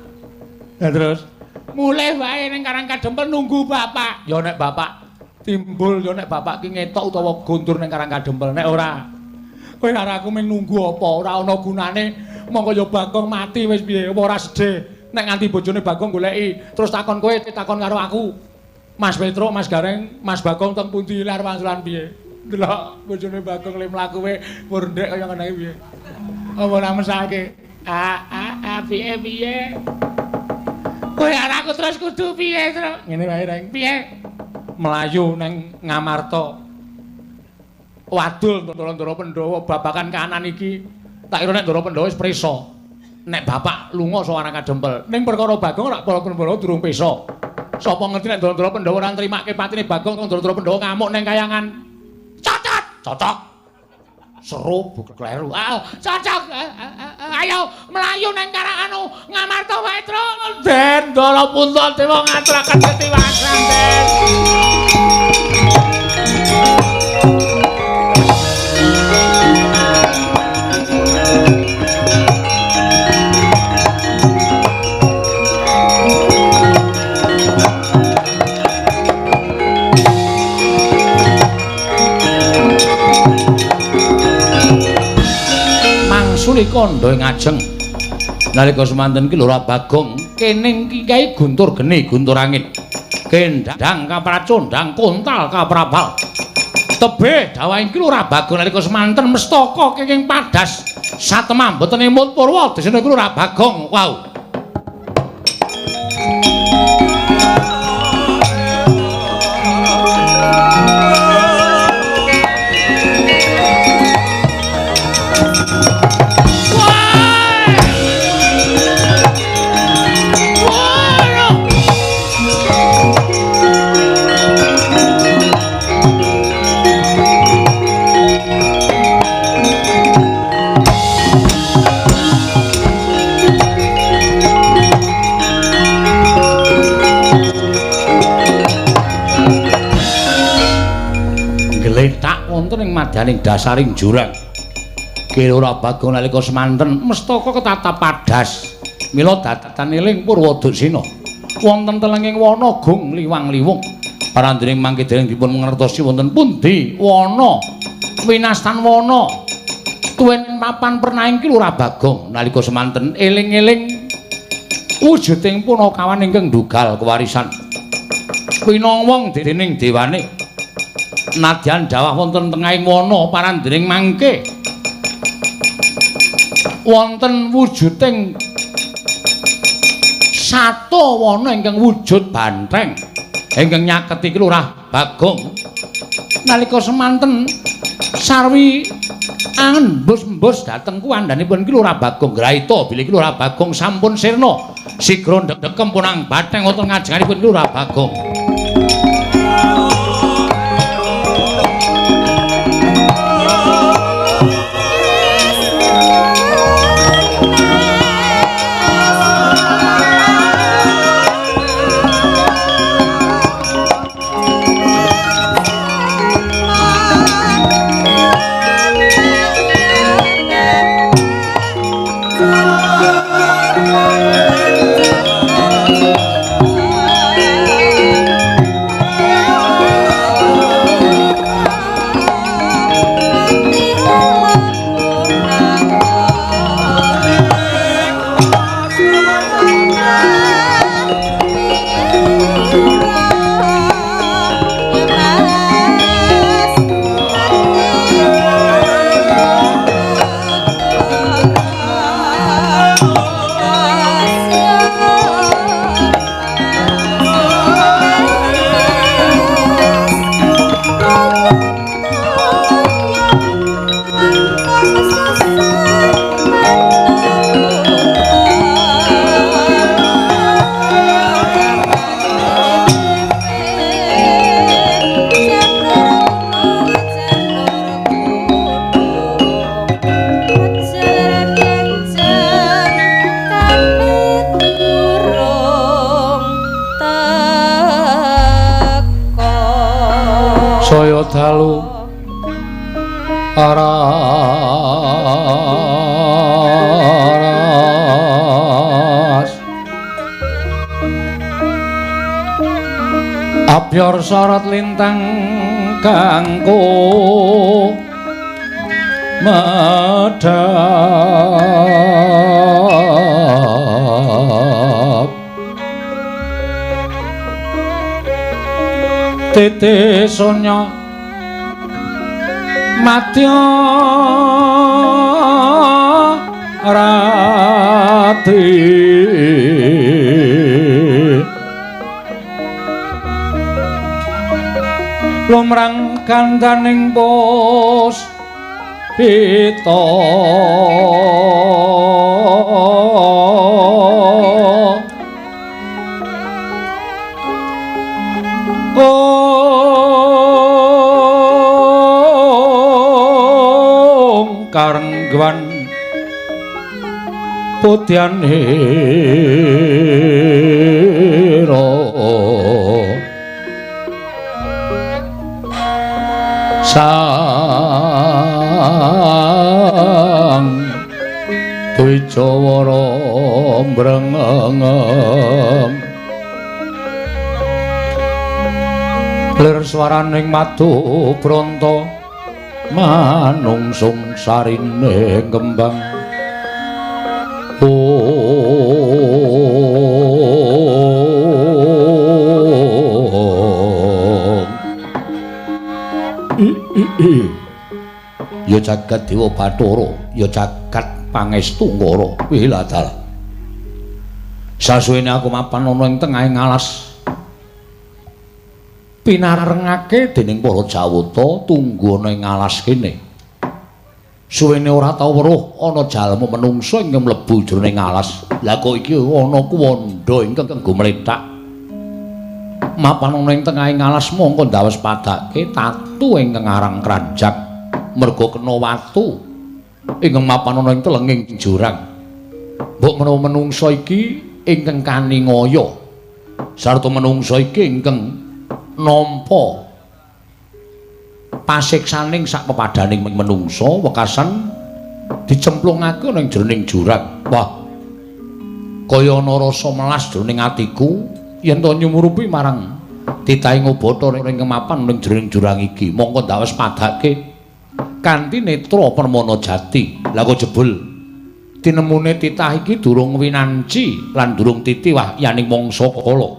Speaker 2: Ya terus mulih wae ning Karang Kadempel nunggu bapak. Ya nek bapak timbul ya nek bapak ki ngetok utawa guntur ning Karang Kadempel nek ora kowe karo aku mung nunggu apa ora ana gunane mongko ya Bagong mati wis piye apa ora sedhe nek nganti bojone Bagong goleki terus takon kowe takon karo aku Mas Petro Mas Gareng Mas Bagong teng pundi lar wangsulan piye delok bojone Bagong le mlaku we mur ndek kaya ngene iki piye apa ora mesake piye kowe karo aku terus kudu piye Tru ngene wae Reng piye melayu neng Ngamarta. Wadul Ndara Pandhawa babakan kahanan iki. Tak kira nek Ndara Pandhawa wis prisa. Nek bapak lunga saka Karang Kadempel. Ning perkara Bagong ora Pandhawa durung prisa. Sapa ngerti nek Ndara Pandhawa ora nrimake patine Bagong Ndara Pandhawa ngamuk ning kayangan. Cocok. Cocok. Seru bukan kleru. Cocok. Ayo melayu neng Karang Ngamarta wae, Tru. Den Ndara Puntadewa ngaturaken ketiwasan, Den. Mangsuli kandha ngajeng nalika semanten ki lho Bagong kene Kyai Guntur Geni Guntur Angin kendang kapracondang kontal kaprabal tebih dawahing ki lho Bagong nalika semanten mestaka kenging padas satemah mboten emut Purwa desene ki lho Bagong wow wonten ing madyaning dasaring jurang. Kira Bagong nalika semanten mestaka ketata padas. Mila datan eling Purwadasena. Wonten telenging wana gung liwang-liwung. Parandering mangke dereng dipun mangertosi wonten pundi wana winastan wana. Tuwin papan pernahing ki Lurah Bagong nalika semanten eling-eling wujuding punakawan ingkang dugal kewarisan. Winawang dening dewane. Nadyan dawah wonten tengahing wana parandering mangke wonten wujuding sato wana ingkang wujud banteng ingkang nyaketi Lurah Bagong nalika semanten sarwi angen mbus-mbus dhateng kuwandanipun ki Lurah Bagong graita bilih ki Lurah Bagong sampun sirna sigra ndekem punang batheng wonten ngajenganipun ki Lurah Bagong. dalu aras abyor sorot lintang kanggo madhap tete sonya madya rati lumrang kandaning pos pita karenggan putyanira sang Dwijawara mrengeng lir swaraning madu branta manungsung sarine kembang ya jagat dewa Bathara ya jagat pangestu ngara wiladal sasuwene aku mapan ana ing tengahing alas pinarengake dening para Jawata tunggu ana ing alas kene suwene ora tau weruh ana jalma menungsa ing mlebu jroning alas lha kok iki ana kuwanda ingkang gumlethak mapan ana ing tengahing alas mongko ndawes padake tatu ingkang aran Kranjang merga kena watu ingkang mapan ana ing telenging jurang mbok menawa menungsa iki ingkang kaningaya sarta menungsa iki ingkang nampa pasiksaning sak pepadaning menungsa wekasan dicemplungake ning jroning jurang wah kaya ana rasa melas jroning atiku yen to nyumurupi marang titahing Bathara ing kemapan ning jroning jurang iki mongko ndawes padake kanthi netra permana jati lha kok jebul tinemune titah iki durung winanci lan durung titiwah yaning mangsa kala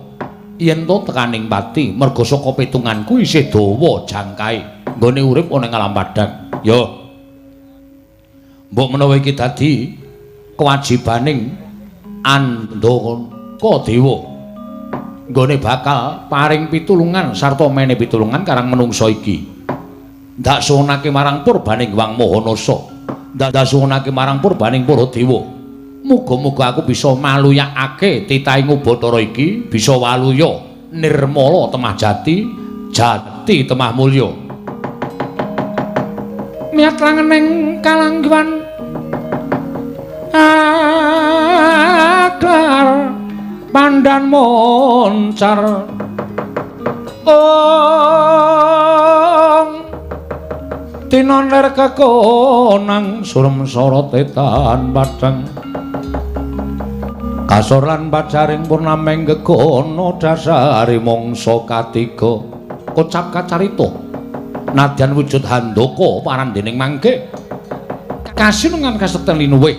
Speaker 2: yen to tekaning pati merga saka pitunganku isih dawa jangkae nggone urip ana ing alam padhang ya mbok menawa iki dadi kewajibaning Andaka Dewa nggone bakal paring pitulungan sarta mene pitulungan karang menungsa iki ndak suwunake marang purbaning Wang Mahanasa ndak suwunake marang purbaning para dewa muga-muga aku bisa maluyakake titahing Bathara iki bisa waluya nirmala temah jati jati temah mulya niat langening kalanggiwan aklar pandan moncar tinoner kekonang surem sorot etan padang kasor lan pacaring purnameng gegono dasari mongso katiga kocap kacarita nadyan wujud handaka parandening mangke kasinungan kaseten linuwih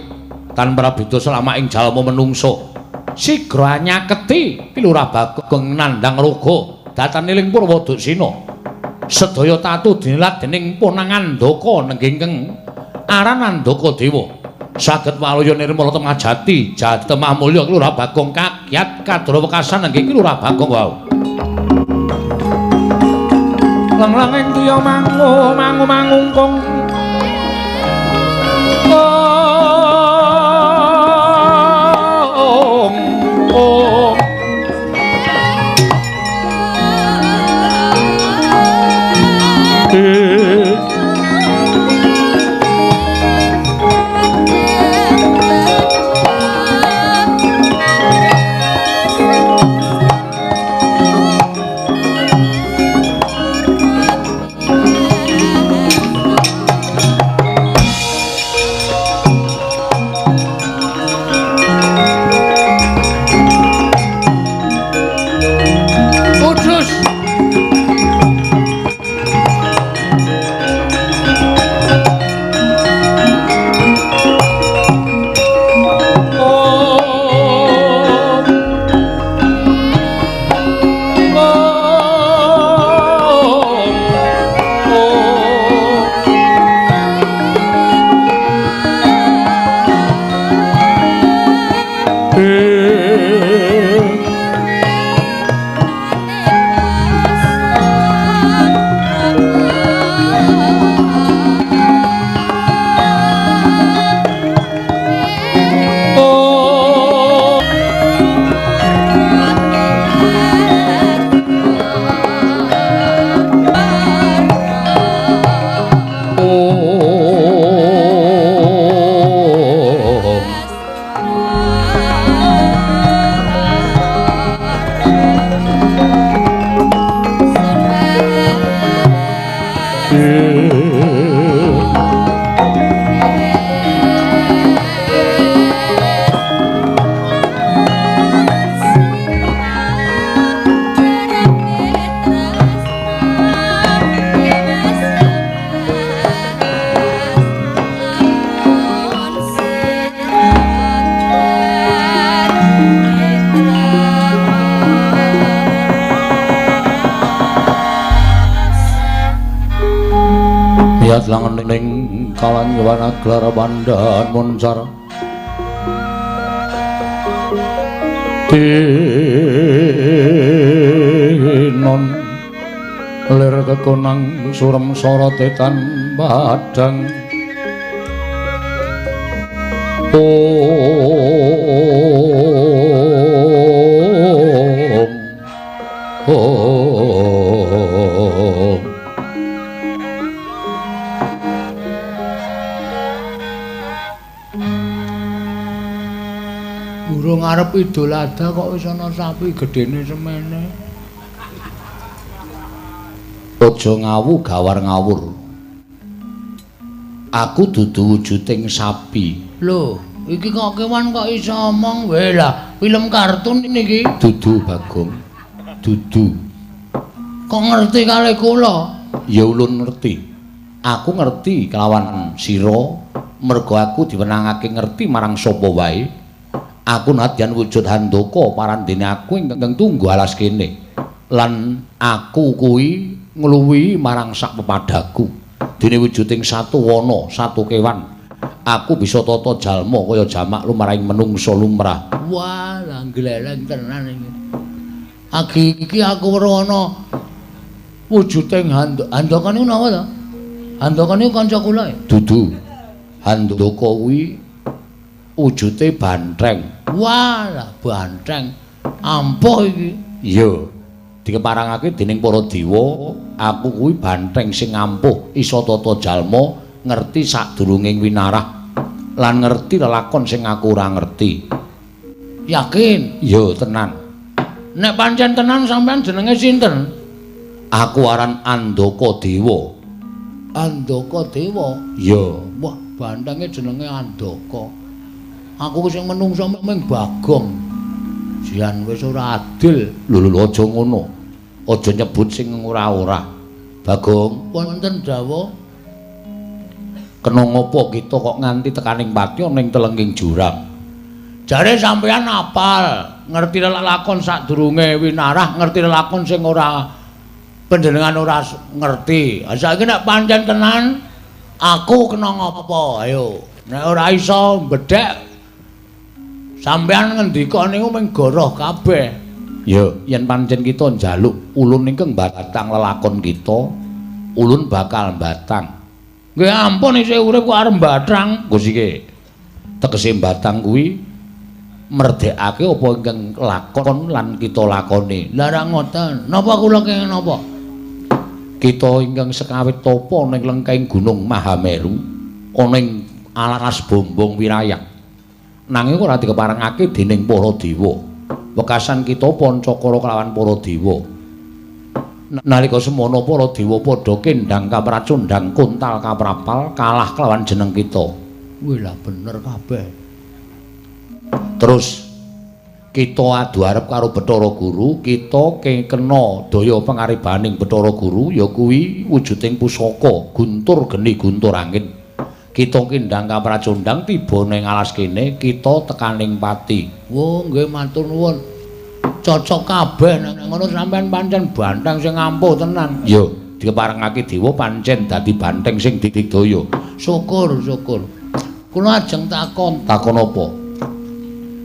Speaker 2: tan prabeda selama ing jalma menungso sigra nyaketi pilurah bagong nandang roga dataning Purwadaksina sedaya tatu dinilat dening ponang Andaka nengging aran Andaka Dewa saged waluya nirmala temah jati jati temah mulya Kelurahan Bagong kagiat kadra wekasan nengging Kelurahan Bagong wau lang-langing tuya mangungkung Yat langening kalan wana gelar pandaan moncar Tinon lir kekonang surem sorotetan badang
Speaker 1: Burung arep idolada kok wis ana sapi gedene semene.
Speaker 2: Aja ngawu gawar ngawur. Aku dudu wujuding sapi.
Speaker 1: Lho, iki kok kewan kok iso omong wae lah. Film kartun niki.
Speaker 2: Dudu Bagong. Dudu.
Speaker 1: Kok ngerti kalih kula?
Speaker 2: Ya ulun ngerti. Aku ngerti kelawan sira merga aku diwenangake ngerti marang sapa wae. Aku nadyan wujud handaka parandene aku ingkang tunggu alas kene. Lan aku kuwi ngluwihi marang sak pepadaku. Dene wujuding satu wana, satu kewan. Aku bisa tata jalma kaya jamak lumrahing menungsa lumrah.
Speaker 1: Wah, lah gleleng tenan iki. Agi iki aku weruh ana wujuding handaka niku napa to? Handaka niku kanca kula.
Speaker 2: Dudu. Handaka kuwi wujude bantheng.
Speaker 1: Wah, lah bantheng. Ampuh iki.
Speaker 2: Iya. Dikeparangake dening para dewa, aku kuwi bantheng sing ampuh, isa tata jalma, ngerti sadurunging winarah lan ngerti lelakon sing aku ora ngerti.
Speaker 1: Yakin?
Speaker 2: Iya, tenan.
Speaker 1: Nek pancen tenan sampean jenenge sinten?
Speaker 2: Aku aran Andaka Dewa.
Speaker 1: Andaka Dewa.
Speaker 2: Iya.
Speaker 1: Wah, banthenge jenenge Andaka. Aku sing menungso mung Bagong. Jian wis ora adil.
Speaker 2: Lho aja ngono. Aja nyebut sing ora-ora. Bagong,
Speaker 1: wonten dawuh
Speaker 2: kena ngopo kita kok nganti tekaning pati ning telenging jurang.
Speaker 1: Jare sampeyan apal, ngerti lelakon sadurunge winarah, ngerti lelakon sing ora panjenengan ora ngerti. Saiki nek pancen tenan aku kena ngopo? Ayo. Nek ora iso bedhek sampeyan ngendika niku mung goroh kabeh.
Speaker 2: Ya, yen pancen kita njaluk ulun ingkang batang lelakon kita, ulun bakal batang.
Speaker 1: Nggih ampun isih urip kok arep batang.
Speaker 2: Gusike. Tegese batang kuwi merdekake apa ingkang lakon lan kita lakoni.
Speaker 1: Lah ra ngoten. Napa kula kenging napa?
Speaker 2: Kita ingkang sekawit tapa ning lengkeng Gunung Mahameru, ana ing alas bombong wirayah. Nanging ora dikeparengake dening para dewa. Wekasan kita Pancakara kelawan para dewa. Nalika semono para dewa padha kendhang kapracundhang kuntal kaprapal kalah kelawan jeneng kita.
Speaker 1: Wih lah bener kabeh.
Speaker 2: Terus kita adu arep karo Bathara Guru, kita kena daya pangaribaning Bathara Guru ya kuwi wujuding pusaka guntur geni guntur angin. Kita kendhang kapracundhang tiba ning alas kene, kita tekaning pati.
Speaker 1: Oh, nggih matur nuwun. Cocok kabeh nek ngono sampean pancen banteng sing ampuh tenan.
Speaker 2: Ya, dikeparengake dewa pancen dadi banteng sing didigdaya.
Speaker 1: Syukur, syukur. Kula ajeng takon.
Speaker 2: Takon apa?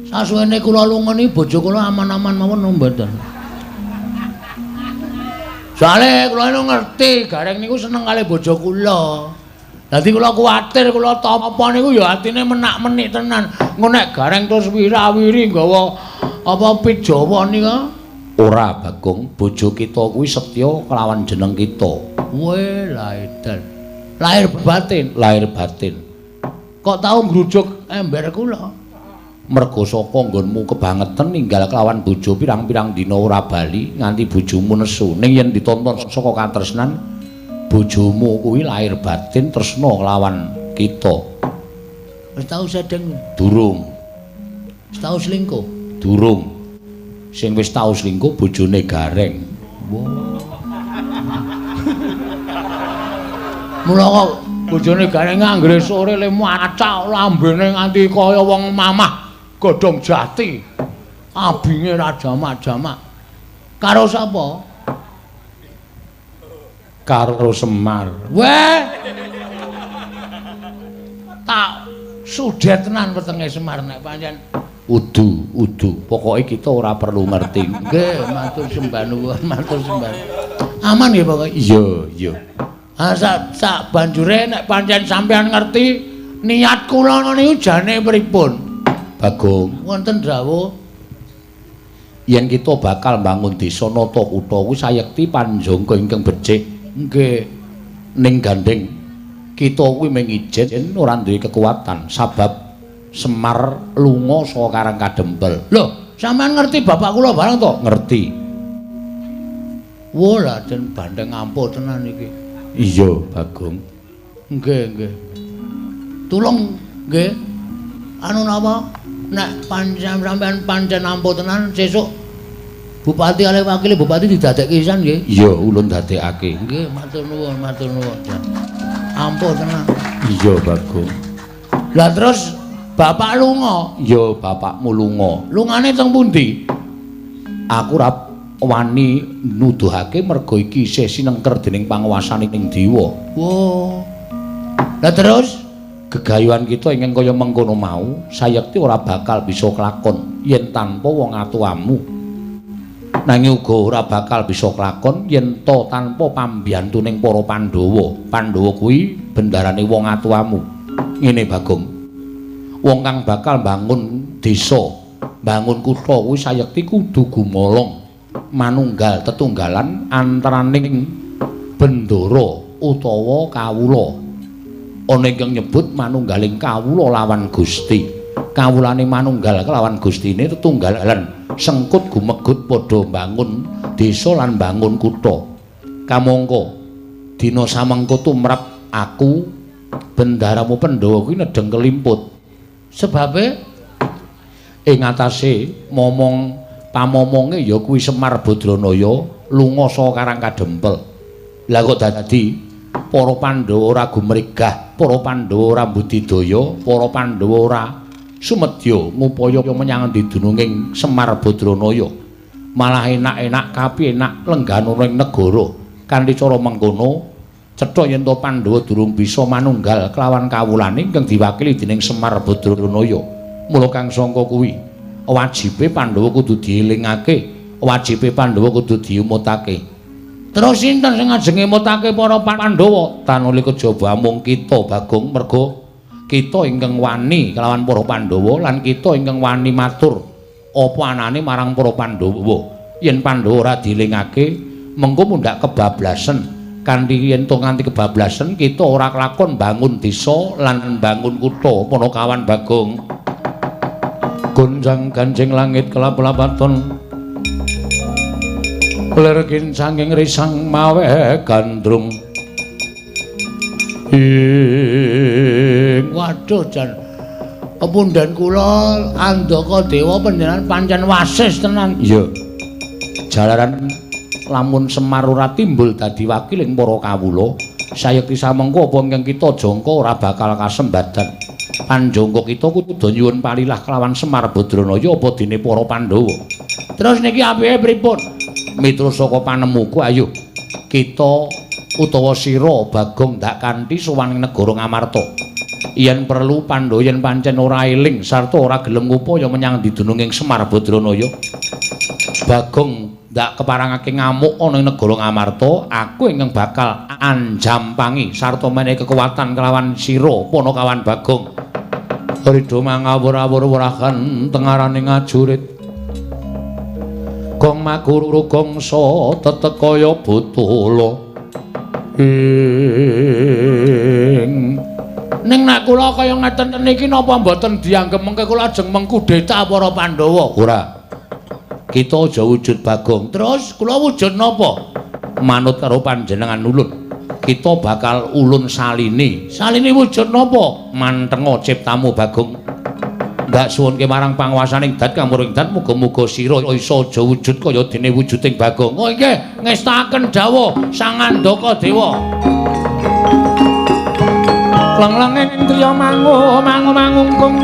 Speaker 1: Sasuwene kula lungeni bojo kula aman-aman mawon mboten. Soale kula niku ngerti Gareng niku seneng kalih bojo kula. Dadi kula kuwatir kula tapa niku ya atine menak-menik tenan. Engko nek Gareng terus wirawiri nggawa apa pit Jawa nika?
Speaker 2: Ora, Bagong, bojo kita kuwi setya kelawan jeneng kita.
Speaker 1: Weh, lah edan. Lahir batin,
Speaker 2: lahir batin.
Speaker 1: Kok tau ngrujuk ember kula?
Speaker 2: Merga saka nggonmu kebangetan ninggal kelawan bojo pirang-pirang dina ora bali nganti bojomu nesu. Ning yen ditonton saka katresnan, bojomu kuwi lahir batin tresna kelawan kita.
Speaker 1: Wis tau sedeng?
Speaker 2: Durung.
Speaker 1: Wis tau selingkuh?
Speaker 2: Durung. Sing wis tau selingkuh bojone Gareng.
Speaker 1: Wow. Mula kok bojone Gareng anggere sore le macak lambene nganti kaya wong mamah godhong jati. Abinge ra jamak-jamak. Karo sapa?
Speaker 2: Karo Semar.
Speaker 1: Weh, sudet tenan wetenge Semar nek pancen
Speaker 2: udu. Pokoke kita ora perlu ngerti.
Speaker 1: Nggih, matur sembah nuwun, matur sembah. Aman nggih pokoke.
Speaker 2: Iya.
Speaker 1: Ah sak banjure nek pancen sampean ngerti niat kula niku jane pripun?
Speaker 2: Bagong,
Speaker 1: Wonten dawuh
Speaker 2: yen kita bakal bangun desa nata kutha kuwi sayekti panjangga ingkang becik.
Speaker 1: nggih.
Speaker 2: Ning gandeng kita kuwi mung ijen ora duwe kekuatan sebab Semar lunga saka Karang Kadempel.
Speaker 1: Lho, sampean ngerti bapak kula bareng to?
Speaker 2: Ngerti.
Speaker 1: Wola den bandeng ampuh tenan iki.
Speaker 2: Iya, Bagong.
Speaker 1: Nggih. Tulung nggih. Anu napa? Nek pancen sampean pancen ampuh tenan sesuk Bupati ale wakile bupati didadekke pisan nggih.
Speaker 2: Iya, ulun dadekake.
Speaker 1: Nggih, matur nuwun. Ampuh tenan.
Speaker 2: Iya, Bagong.
Speaker 1: Lah terus bapak lunga.
Speaker 2: Iya, bapakmu lunga.
Speaker 1: Lungane teng pundi?
Speaker 2: Aku ora wani nuduhake mergo iki isih sinengker dening panguwasaning dewa.
Speaker 1: Wo. Lah terus
Speaker 2: Gegayuhan kita ingkang kaya mengkono mau sayekti ora bakal bisa kelakon yen tanpa wong atuamu. Nanging uga ora bakal bisa kelakon yen to tanpa pambiyantuning para Pandhawa. Pandhawa kuwi bendarane wong atuamu. Ngene Bagong. Wong kang bakal bangun desa, bangun kutha kuwi sayekti kudu gumolong manunggal tetunggalan antaraning bendara utawa kawula. Ana ingkang nyebut manunggaling kawula lawan Gusti. Kawulane manunggal kelawan Gustine tetunggalan sengkut gumegut padha bangun desa lan bangun kutha. Kamangka dina samengko tumrap aku bendaramu Pandhawa kuwi nedeng kelimput.
Speaker 1: sebabe
Speaker 2: Ing atase pamomonge ya kuwi Semar Badranaya lunga saka Karang Kadempel. Lah kok dadi para Pandhawa ora gumregah, para Pandhawa ora budidaya, para Pandhawa ora sumedya ngupaya menyang didununging Semar Badranaya. Malah enak-enak kapiyenak lenggana ing negara. Kanthi cara mengkono, cetha yen to Pandhawa durung bisa manunggal kelawan kawulane ingkang diwakili dening Semar Badranaya. Mula kang sangka kuwi, wajibe Pandhawa kudu dielingake, wajibe Pandhawa kudu diumutake.
Speaker 1: terus sinten sing ngajeng ngemutake para Pandhawa?
Speaker 2: Tanuli kejaba mung kita Bagong merga kita ingkang wani kelawan para Pandhawa lan kita ingkang wani matur apa anane marang para Pandhawa. Yen Pandhawa ora dielingake mengko mundhak kebablasen. Kanthi yen to nganti kebablasen kita ora kelakon bangun desa lan bangun kutha Panakawan Bagong. Gonjang ganjing langit kelap-lapaton ler kincanging risang mawe gandrung
Speaker 1: Waduh jan pepundhen kula andaka dewa panjenengan pancen wasis tenan.
Speaker 2: iya jalaran lamun Semar ora timbul dadi wakiling para kawula sayekti samengko apa ingkang kita jangka ora bakal kasembadan. Panjangka kita kudu nyuwun palilah kelawan Semar Badranaya apa dene para Pandhawa.
Speaker 1: Terus niki apike pripun?
Speaker 2: Miturut saka panemuku ayo kita utawa sira Bagong ndak kanthi sowaning negara Ngamarta. Yen perlu Pandhawa yen pancen ora eling sarta ora gelem ngupaya menyang didununging Semar Badranaya. Bagong ndak keparangake ngamuk ana ing negara Ngamarta, aku ingkang bakal anjampangi sarta menehi kekuatan kelawan sira Panakawan Bagong. Ridho mangawur-awur wurahan tengaraning ajurit. Gong maguru gongso tetekaya butula.
Speaker 1: Ning nek kula kaya ngeten niki napa mboten dianggep mengke kula ajeng mengkudeta para Pandhawa?
Speaker 2: Ora. Kita aja wujud Bagong.
Speaker 1: Terus kula wujud napa?
Speaker 2: Manut karo panjenengan ulun. Kita bakal ulun saline.
Speaker 1: Saline wujud napa?
Speaker 2: Mantenga ciptamu Bagong. Ndak suwunke marang panguwasaning dat kamuring dat muga-muga sira isa aja wujud kaya dene wujuding Bagong.
Speaker 1: Oh nggih, ngestaken dawuh Sang Andaka Dewa.
Speaker 2: Lenglenging triya mangungkung